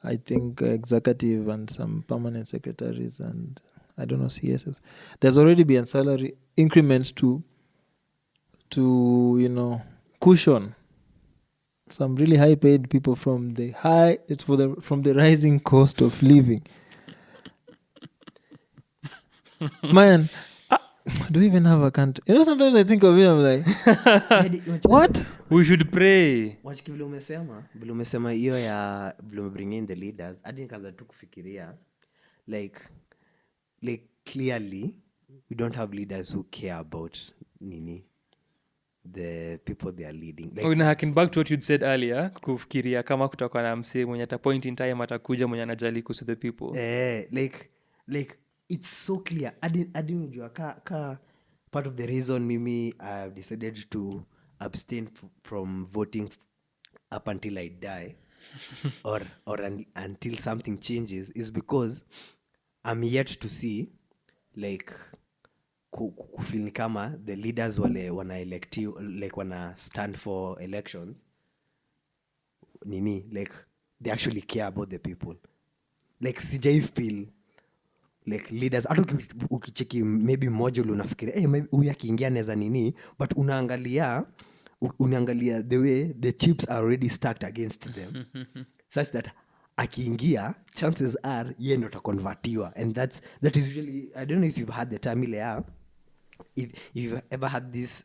I think executive and some permanent secretaries and I don't know, CSS. There's already been a salary increment to cushion some really high paid people from the rising cost of living. Man, do we even have a country? Sometimes I think of it, I'm like, what? We should pray. Watch vile umesema hiyo ya vile bring in the leaders. Hadi nikaanza tu kufikiria like clearly we don't have leaders who care about the people they are leading. Harken back to what you'd said earlier, kufikiria kama kutakuwa na msee mwenye ata point in time atakuja mwenye anajali kuhusu the people. Like it's so clear. Hadi unajua ka part of the reason mimi I have decided to abstain from voting up until I die or until something changes is because I'm yet to see like kufeel ni kama the leaders wale wana elect you, like wana stand for elections nini, like they actually care about the people. Like sijai feel like leaders hata ukicheki maybe module unafikiria maybe huyu akiingia neza nini, but unaangalia the way the chips are already stacked against them such that akiingia chances are yeye ndo atakonvertiwa, and that is usually, I don't know if you've had the time ile if you've ever had these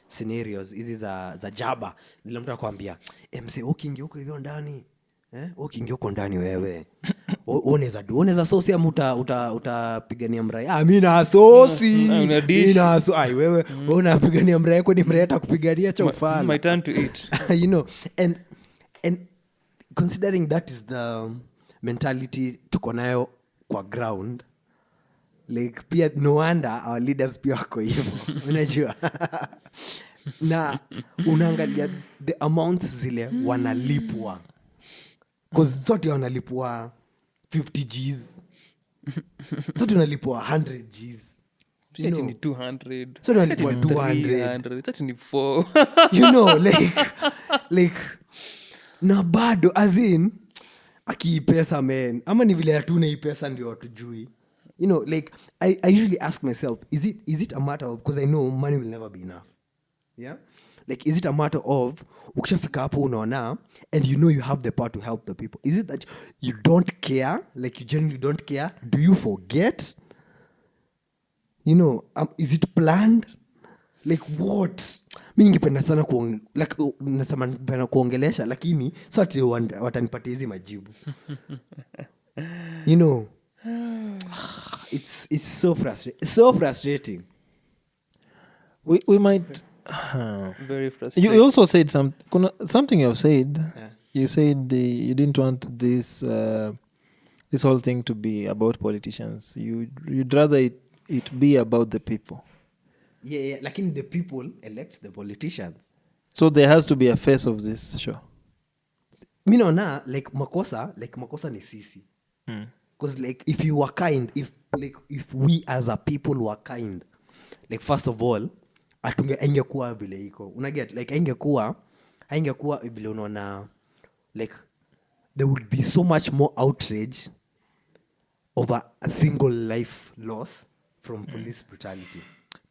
scenarios hizi za jaba zile mtu akwambia mse ukiingia huko hivyo ndani ukiingia huko ndani wewe unaweza sosi ama utapigania mrai. Mimi na sosi ai wewe unapigania mrai kwa ni mrai atakupigania cha ufala. My turn to eat. You know, and considering that is the mentality tuko nayo kwa ground, like pia no wonder our leaders pia wako hivyo unajua. Na unaangalia the amounts zile wanalipwa, because sote wanalipwa 50 Gs, sote wanalipwa 100 Gs, Sati ni 200. So wanalipwa 200. Sati ni 4. You know, like na bado as in akiipesa man, ama ni vile hatuna hii pesa ndio watujui. You know, like I usually ask myself, is it a matter of, because I know money will never be enough. Yeah? Like, is it a matter of ukishafika hapo unaona and you know you have the power to help the people? Is it that you don't care? Like you genuinely don't care? Do you forget? You know, is it planned? Like what? Mimi ningependa sana nasema ningependa kuongelesha lakini sote watanipatia hizi majibu. You know, it's so frustrating. We might very frustrating. you also said something you have said. Yeah. You said you didn't want this whole thing to be about politicians. You'd rather it be about the people. Yeah, lakini the people elect the politicians. So there has to be a face of this show. Mimi naona like makosa ni sisi. Because like if you were kind, if we as a people were kind, like first of all ingekuwa vile iko, unaget, like ingekuwa vile unaona, like there would be so much more outrage over a single life loss from police brutality.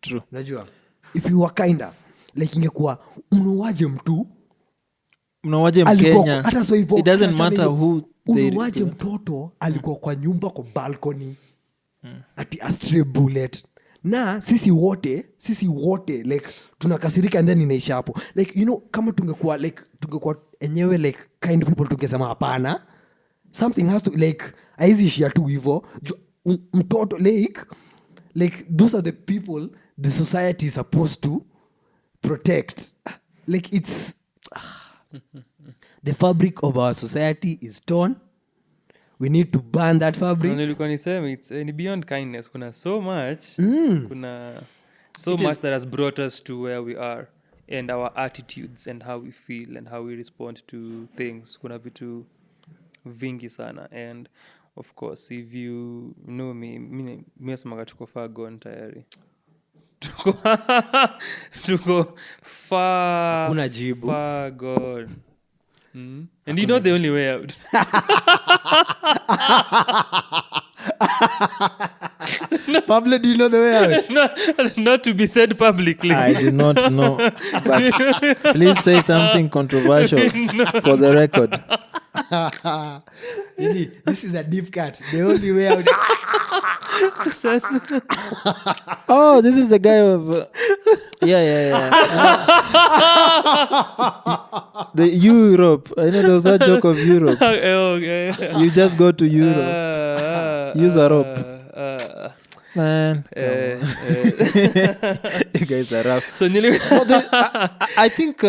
True. Unajua, if you were kinder, like ingekuwa unawaje Mkenya, hata so hivyo, it doesn't matter who unawaje mtoto alikuwa kwa nyumba kwa balcony ati a stray bullet, na sisi wote like tunakasirika and then inaisha hapo. Like you know, kama tungekuwa enyewe like kind people tungesema hapana, something has to, like haizishia tu hivyo mtoto, like those are the people the society is supposed to protect. Like it's the fabric of our society is torn. We need to burn that fabric. Nilikuwa niseme it's beyond kindness. Kuna so much kuna so it much is, that has brought us to where we are, and our attitudes and how we feel and how we respond to things. Kuna vitu vingi sana, and of course if you know me, mimi nasema tuko far gone tayari. Tuko Kuna jibu. far gone. And you know the only way out. Pablo, do you know the way out? not to be said publicly. I do not know. But please say something controversial for the record. Really, this is a deep cut. The only way out. Oh, this is the guy of yeah. The Europe. I know there was that joke of Europe. Okay. You just go to Europe. Use a rope. Man, you guys are rough. So I think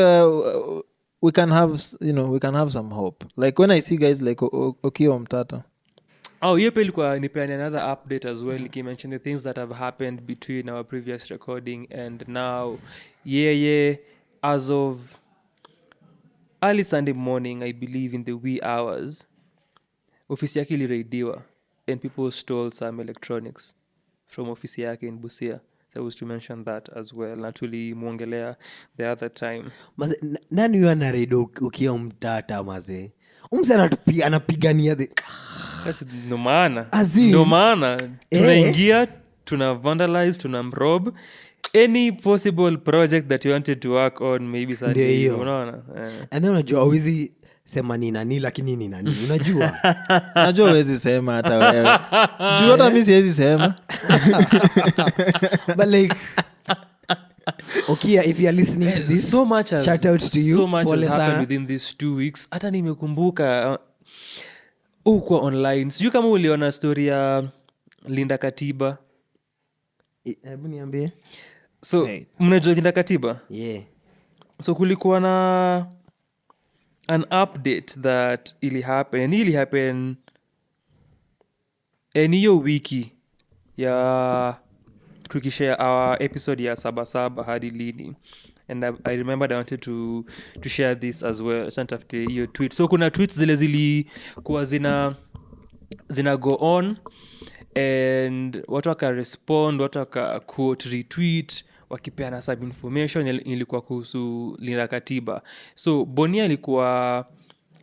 we can have some hope. Like when I see guys like Okio Mtata, hiyo pia ilikuwa nipeane another update as well, mention the things that have happened between our previous recording and now. Yeah, as of early Sunday morning, I believe in the wee hours, ofisi yake iliraidiwa and people stole some electronics from ofisi yake in Busia. So I was to mention that as well. Na tulimwongelea the other time. Maze, nani huyo anaredo ukia mtata maze? Umse anapigania the... That's no maana. Azim. No maana. Tunaingia, tuna vandalize, tuna mrob. Any possible project that you wanted to work on, maybe Sunday. Unaona? And then unajua hawezi sema ni nani lakini ni nani. Unajua? Najua huwezi sema hata wewe. Juu hata mimi siwezi sema. But like... Okay, if you are listening to this, so much has, shout out to you. So much has happened within these 2 weeks. Hata nimekumbuka kwa online. Sijui kama uliona story ya Linda Katiba. Hebu niambie. So, mnajua Linda Katiba? Yeah. So kulikuwa na an update that ili happen hiyo wiki ya tukishare our episode ya Sabasaba hadi lini, and I remembered I wanted to share this as well. Santafute hiyo tweet. So kuna tweets zilikuwa zina go on and watu wakarespond, watu wakaquote retweet wakipeana some information ilikuwa kuhusu Linda Katiba. So Bonia alikuwa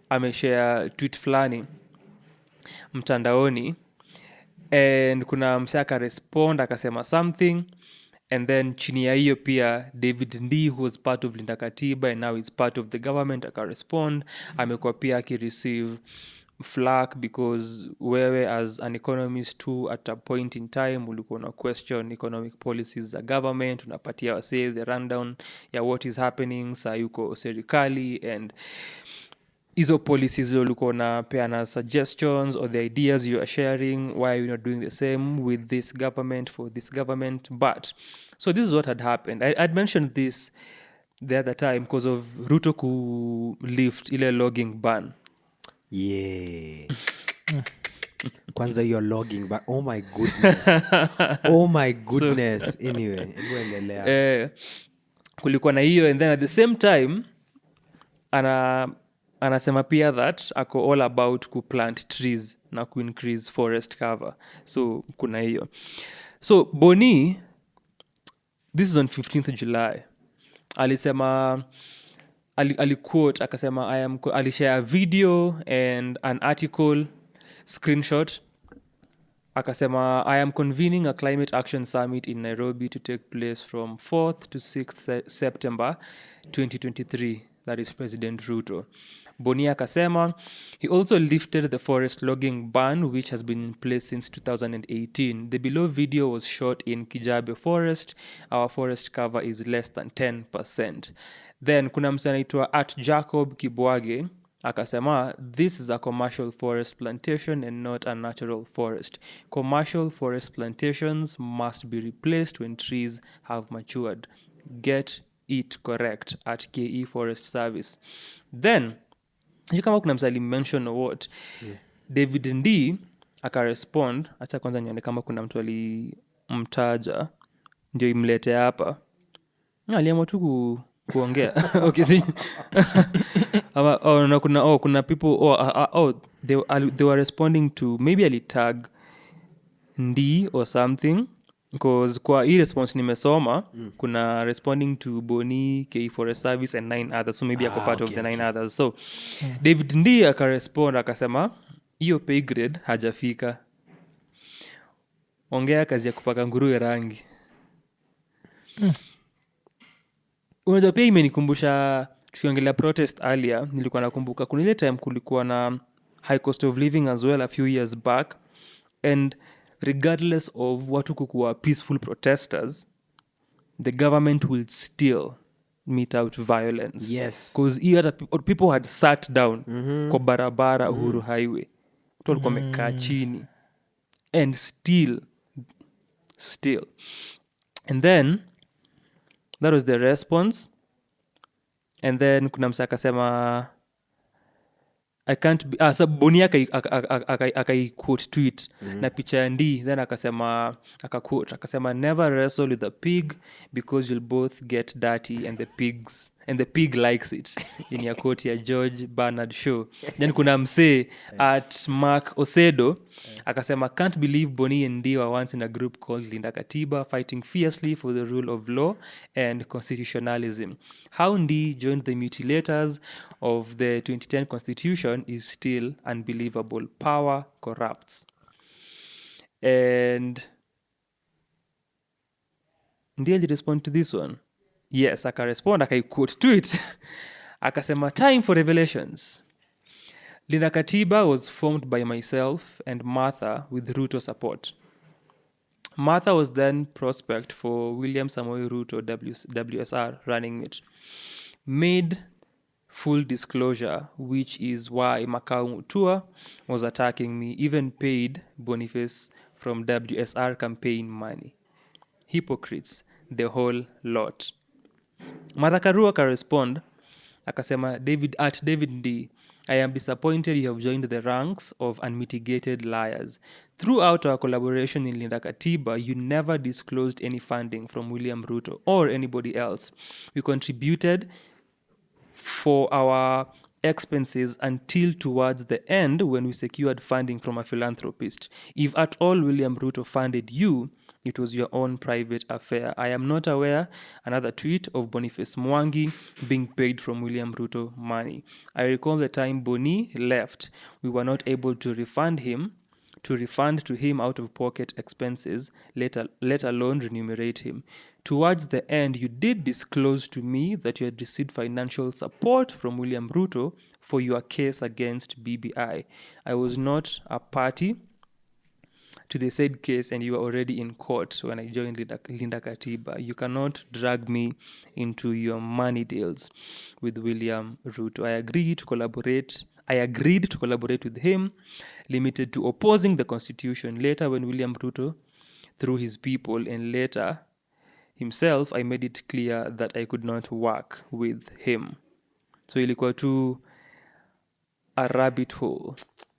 ameshare tweet fulani mtandaoni and kuna msee akarespond akasema something, and then chini ya hiyo pia David Ndii, who was part of Linda Katiba and now is part of the government, akarespond. Amekuwa pia akireceive flack because wewe as an economist too at a point in time ulikuwa na question economic policies za government, unapatia wasee the rundown ya what is happening saa yuko serikali, and hizo policies ulikuwa na peana suggestions or the ideas you are sharing, why are you not doing the same with this government for this government. But so this is what had happened. I'd mentioned this the other time because of Ruto ku lift ile logging ban. Yeah. Kwanza you're logging but oh my goodness. So, anyway, endelea. Kulikuwa na hiyo, and then at the same time anasema pia that ako all about ku plant trees na ku increase forest cover. So kuna hiyo. So Boni, this is on 15th July, alisema aliquote akasema alishare a video and an article screenshot. Akasema I am convening a climate action summit in Nairobi to take place from 4th to 6th September 2023. That is President Ruto. Boni akasema he also lifted the forest logging ban which has been in place since 2018. The below video was shot in Kijabe Forest. Our forest cover is less than 10%. Then kuna mtu anaitwa @Jacob Kibwage akasema this is a commercial forest plantation and not a natural forest. Commercial forest plantations must be replaced when trees have matured. Get it correct at KE Forest Service. Then kama kuna msali mention what David Ndii akarespond. Acha kwanza nione kama kuna mtu alimtaja ndio imlete hapa. Aliamua tu kuongea. Okay, see. Kuna people they were responding to, maybe alitag Ndii or something, because kwa hii response nimesoma kuna responding to Boni, KE Forest Service and 9 others, so maybe ako part of the 9 others. So David Ndii akarespond akasema hiyo pay grade hajafika, ongea kazi ya kupaka nguruwe rangi. Unajua pia imenikumbusha tukiongelea protest earlier, nilikuwa nakumbuka kuna ile time kulikuwa na high cost of living as well a few years back, and regardless of watu kukuwa peaceful protesters, the government will still mete out violence. Yes. Because people had sat down kwa barabara Uhuru Highway. Watu walikuwa wamekaa chini. And still. And then, that was the response. And then kuna msa akasema I can't be so Boni akai quote tweet na picha ya Ndi, then akasema never wrestle with a pig because you'll both get dirty and the pig likes it in your quote ya George Bernard Shaw. Then kuna msee at Mark Osedo akasema can't believe Boni and Ndi were once in a group called Linda Katiba fighting fiercely for the rule of law and constitutionalism. How Ndi joined the mutilators of the 2010 constitution is still unbelievable. Power corrupts. And Ndi respond to this one? Yes, akarespond, akaiquote tweet. Akasema, time for revelations. Linda Katiba was formed by myself and Martha with Ruto support. Martha was then prospect for William Samoei Ruto, WSR, running it. Made full disclosure, which is why Makau Mutua was attacking me, even paid Boniface from WSR campaign money. Hypocrites, the whole lot. Martha Karua respond, akasema, David D, I am disappointed you have joined the ranks of unmitigated liars. Throughout our collaboration in Linda Katiba, you never disclosed any funding from William Ruto or anybody else. We contributed for our expenses until towards the end when we secured funding from a philanthropist. If at all William Ruto funded you, it was your own private affair. I am not aware, another tweet, of Boniface Mwangi being paid from William Ruto money. I recall the time Boni left, we were not able to refund to him out-of-pocket expenses, let alone remunerate him. Towards the end, you did disclose to me that you had received financial support from William Ruto for your case against BBI. I was not a party to the said case and you were already in court when I joined Linda Katiba. You cannot drag me into your money deals with William Ruto. I agreed to collaborate with him, limited to opposing the constitution. Later, when William Ruto, through his people, and later himself, I made it clear that I could not work with him. So ilikuwa tu a rabbit hole.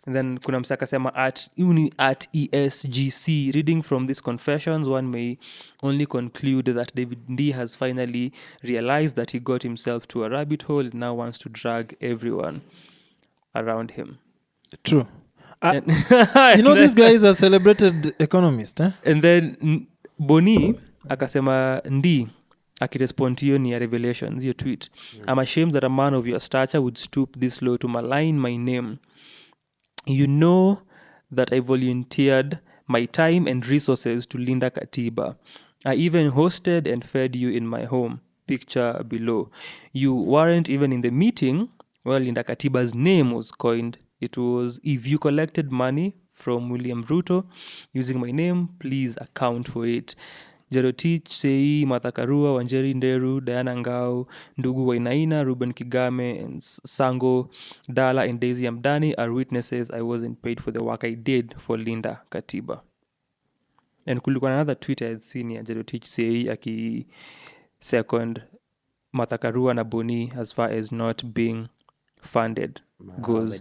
And then kuna msaka sema at ESGC, reading from these confessions, one may only conclude that David Ndi has finally realized that he got himself to a rabbit hole and now wants to drag everyone around him. True. This guy is a celebrated economist. And then Boni akasema Ndi akirespond to hiyo ni ya revelations, your tweet. I'm ashamed that a man of your stature would stoop this low to malign my name. You know that I volunteered my time and resources to Linda Katiba. I even hosted and fed you in my home. Picture below. You weren't even in the meeting where Linda Katiba's name was coined. It was, if you collected money from William Ruto using my name, please account for it. Jerotich, Sei, Martha Karua, Wanjeri Nderu, Diana Ngao, Ndugu Wainaina, Ruben Kigame, and Sango Dala and Daisy Amdani are witnesses I wasn't paid for the work I did for Linda Katiba. And kulikuwa another tweet I had seen ya Jerotich Sei aki second Martha Karua na Boni as far as not being funded goes.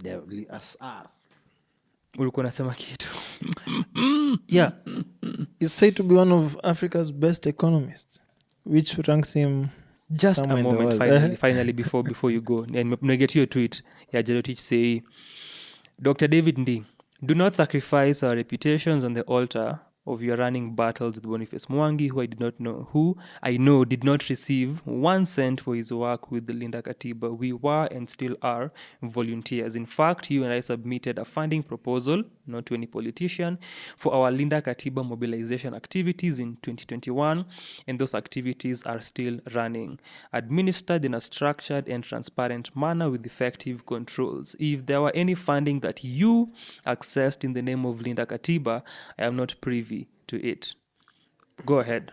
Ulikuwa nasema kitu. Yeah. He's said to be one of Africa's best economists, which ranks him just a somewhere in the moment world. finally before you go. And get your tweet. Yeah, Jerotich say, Dr. David Ndi, do not sacrifice our reputations on the altar of your running battles with Boniface Mwangi, who I know did not receive 1 cent for his work with the Linda Katiba. We were and still are volunteers. In fact, you and I submitted a funding proposal, not to any politician, for our Linda Katiba mobilization activities in 2021, and those activities are still running, administered in a structured and transparent manner with effective controls. If there were any funding that you accessed in the name of Linda Katiba, I am not privy to it. Go ahead.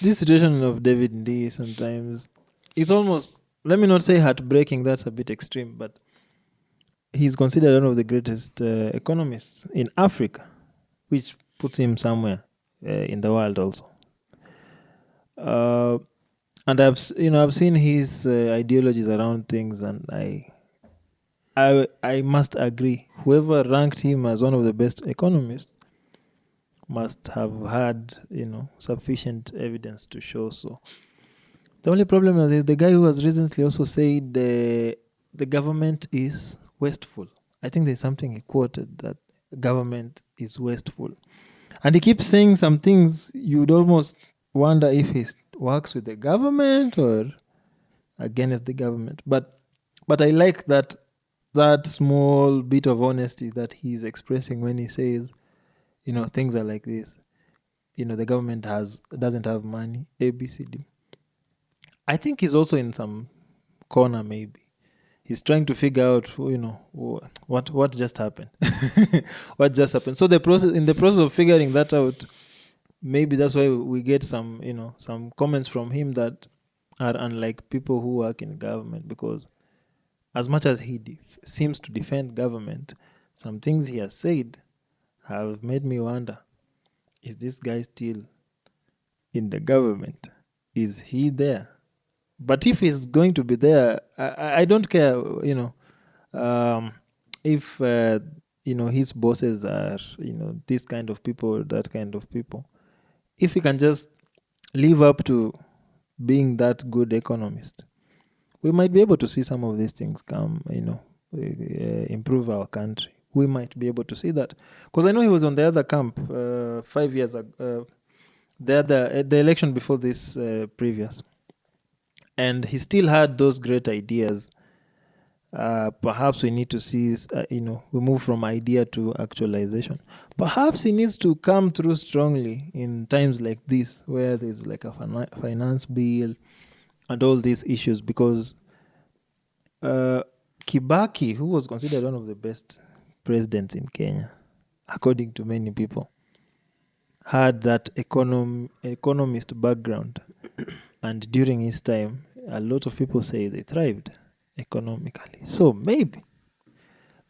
This situation of David Ndi sometimes is almost, let me not say heartbreaking, that's a bit extreme, but he's considered one of the greatest economists in Africa, which puts him somewhere in the world also. And I've seen his ideologies around things, and I must agree. Whoever ranked him as one of the best economists must have had sufficient evidence to show so. The only problem is the guy who has recently also said the government is wasteful. I think there's something he quoted, that government is wasteful. And he keeps saying some things you'd almost wonder if he works with the government or against the government. But I like that small bit of honesty that he's expressing when he says, things are like this. The government doesn't have money, A, B, C, D. I think he's also in some corner, maybe. He's trying to figure out, what just happened. What just happened. So in the process of figuring that out, maybe that's why we get some comments from him that are unlike people who work in government, because as much as he seems to defend government, some things he has said have made me wonder, is this guy still in the government? Is he there? But if he's going to be there, I don't care, if, his bosses are, this kind of people or that kind of people. If he can just live up to being that good economist, we might be able to see some of these things come, improve our country. We might be able to see that. Because I know he was on the other camp 5 years ago, the election before this previous. And he still had those great ideas. Perhaps we need to see, we move from idea to actualization. Perhaps he needs to come through strongly in times like this, where there's like a finance bill and all these issues, because Kibaki, who was considered one of the best presidents in Kenya, according to many people, had that economist background. And during his time, a lot of people say they thrived economically. So maybe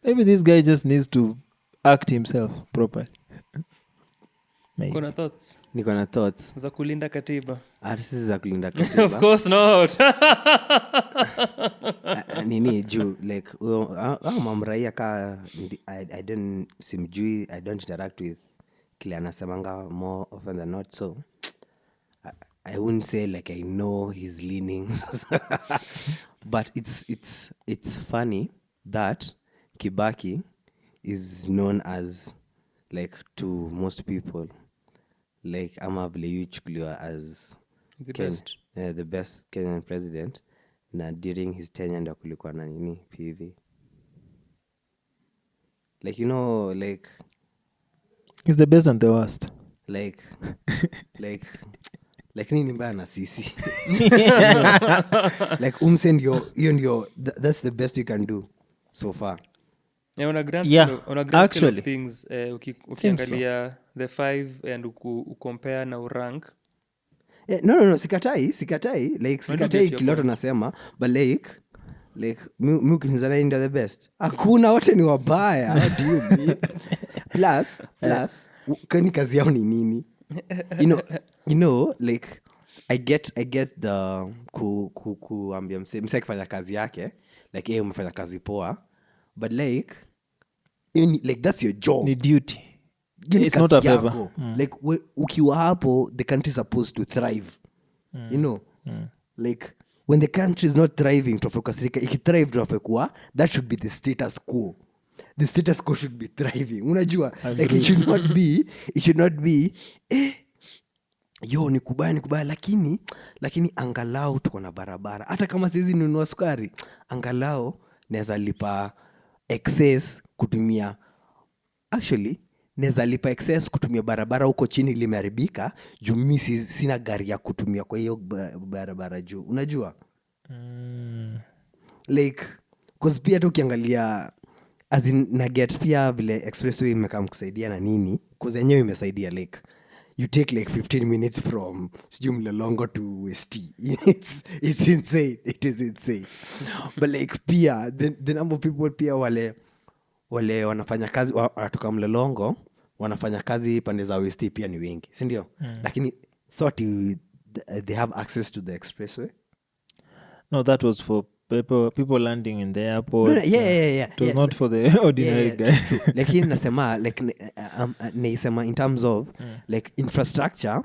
this guy just needs to act himself properly. Maybe. Kuna thoughts Niko na thoughts. za kulinda katiba? Sisi za kulinda katiba. Of course not. Nini juu like mamraia ka I don't simjui, I don't interact with kile anasemanga more often than not, so I wouldn't say like I know his leanings. But it's funny that Kibaki is known as, like, to most people, like ama vile yuchukuliwa as the best Kenyan president, na during his tenure ndo kulikuwa na nini PV, like, like he's the best and the worst. like nini mbaya na sisi. Like umse ndio that's the best you can do so far. On a grand actually, scale of things, ukiangalia the 5 and ukompare na urank. No, sikatai like sikatai kiloto nasema, but like mi ukinizana ndio the best. Hakuna, wote ni wabaya. What do you mean? Plus kani kazi yao ni nini? Like I get the kuambia mse kufanya kazi yake, like umefanya kazi poa, but like that's your job, ni duty. It's not a favor. Like ukiwa hapo, the country is supposed to thrive. Like when the country is not thriving, tofokasirika ikithrive tofekuwa, that should be the status quo. The status quo should be thriving. Unajua, like it should not be ni kubaya, lakini angalau tuko na barabara. Hata kama siwezi nunua sukari, angalau naweza lipa excess kutumia. Actually, naweza lipa excess kutumia barabara huko chini limeharibika, juu mimi sina gari ya kutumia kwa hiyo barabara juu. Unajua? Like, cause pia ukiangalia as in na get pia vile expressway imekam kusaidia na nini, cause yenyewe imesaidia, like you take like 15 minutes from Mlolongo to ST. It's insane. It is insane. But like pia the number of people pia wale wanafanya kazi wanatoka Mlolongo wanafanya kazi pande za ST pia ni wengi, si ndio? Lakini they have access to the expressway. No, that was for people landing in the airport. No, yeah. It was not for the ordinary guy. True. Lakini nasema like naisema in terms of like infrastructure,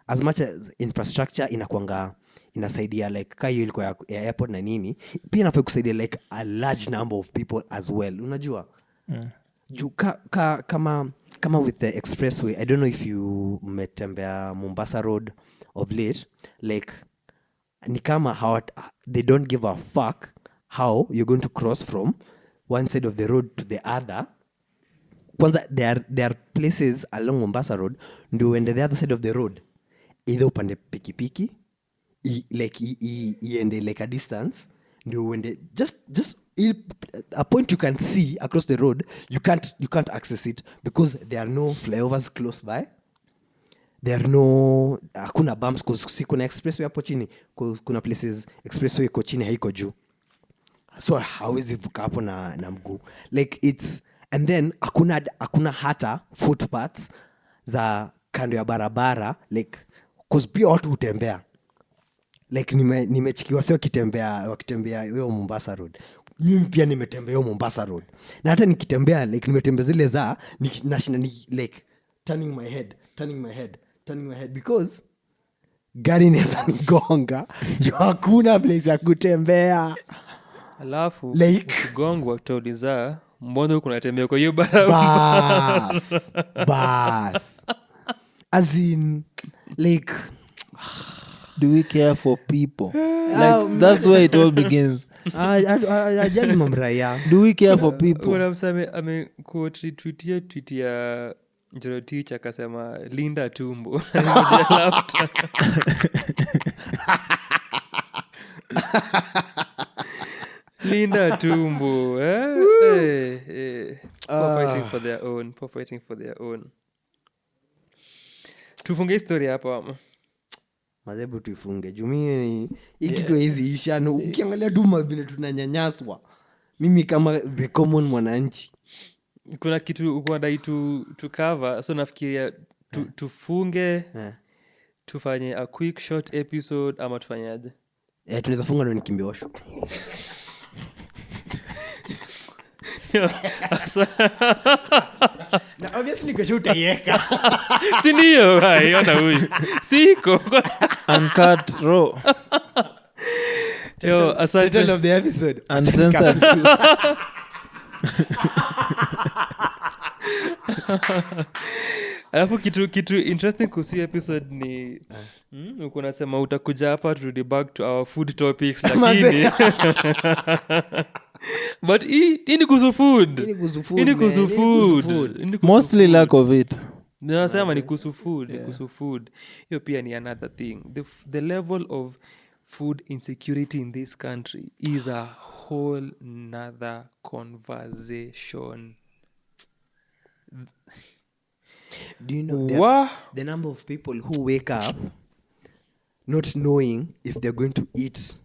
as much as infrastructure inasaidia like kama hiyo ilikuwa ya airport na nini, pia inafaa kusaidia like a large number of people as well, unajua. Juu kama with the expressway, I don't know if you metembea Mombasa Road of late, like ni kama they don't give a fuck how you're going to cross from one side of the road to the other. Kwanza there are places along Mombasa Road ndio uende the other side of the road, either upande pikipiki iende like a distance, ndio uende just a point you can see across the road. You can't access it because there are no flyovers close by. There are no hakuna bumps because kuna expressway hapo chini, kuna places expressway iko chini haiko juu, so hawezi vuka hapo na mguu like it's. And then hakuna hata footpaths za kando ya barabara like cause pia watu hutembea like nimechikiwa sio wakitembea hiyo Mombasa Road. Mimi pia nimetembea hiyo Mombasa Road, na hata nikitembea like nimetembea zile za nashinda like turning my head because gari inaweza nigonga juu hakuna place ya kutembea. Alafu like ukigongwa utauliza mbona huko unatembea kwa hiyo barabara? Bas as in like do we care for people? Like that's where it all begins. ajali mamraya. Do we care for people? Kuna msame amequote tweet ya Njorotich akasema linda tumbo. Linda tumbo. Fighting for their own. Tufunge story hapa. Mazebu tuifunge. Jumii hii kitu hizi isha. Ukiangalia duma vile tunanyanyaswa. Mimi kama the common mwananchi. Kuna kitu uko ndai to cover, so nafikiria tufunge. Tufanye a quick short episode ama tufanyaje? Tunaweza funga ndo nikimbie washo. Na obviously kesho utaiweka. Si ndio hai ona huyu. Siko. Uncut raw. Yo, asante. Title of the episode. Uncensored. Alafu kitu interesting kuhusu episode ni uko nasema utakuja hapa turudi back to our food topics lakini but hii ni kuhusu food. Mostly lack of it. Nasema ni kuhusu food. Hiyo pia ni another thing. The level of food insecurity in this country is a whole nother conversation. Do you know the number of people who wake up not knowing if they're going to eat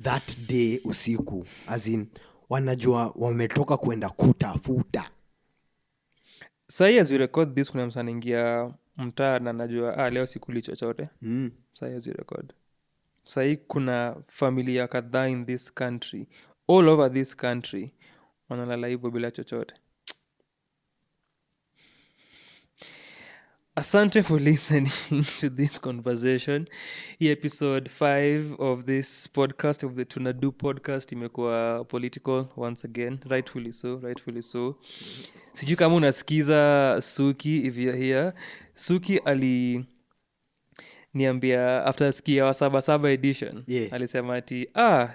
that day usiku, as in wanajua wametoka kwenda kutafuta. Sai as we record this kuna msana ingia mtaa na najua leo sikuli chochote. Sai as we record. Sai kuna familia kadhaa in this country, all over this country, wanalala hivyo bila chochote. Asante for listening to this conversation. Hii episode 5 of this podcast, of the Tunado podcast, imekuwa political once again. Rightfully so. Sijui kama unasikiza Suki, if you're here. Suki niambia after sikia wa Saba edition, alisema ati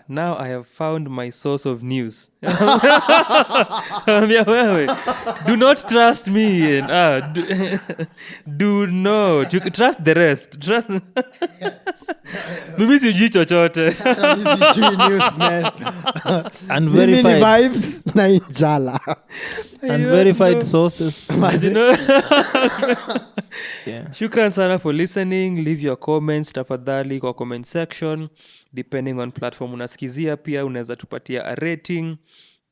now I have found my source of news. Ambia wewe, do not trust me and do not trust the rest. Trust mimi sijui chochote. Mimi sijui news man. Unverified vibes na injala. Unverified sources. Yeah. Shukran sana for listening. Leave your comments tafadhali kwa comment section, depending on platform unasikizia. Pia unaweza tupatia a rating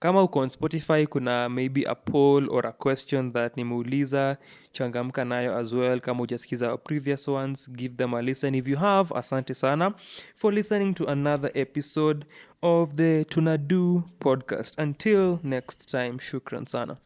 Kama uko on Spotify, kuna maybe a poll or a question that nimeuliza, changamka nayo as well. Kama hujasikiza our previous ones, give them a listen. If you have, asante sana for listening to another episode of the Tunado podcast. Until next time, shukran sana.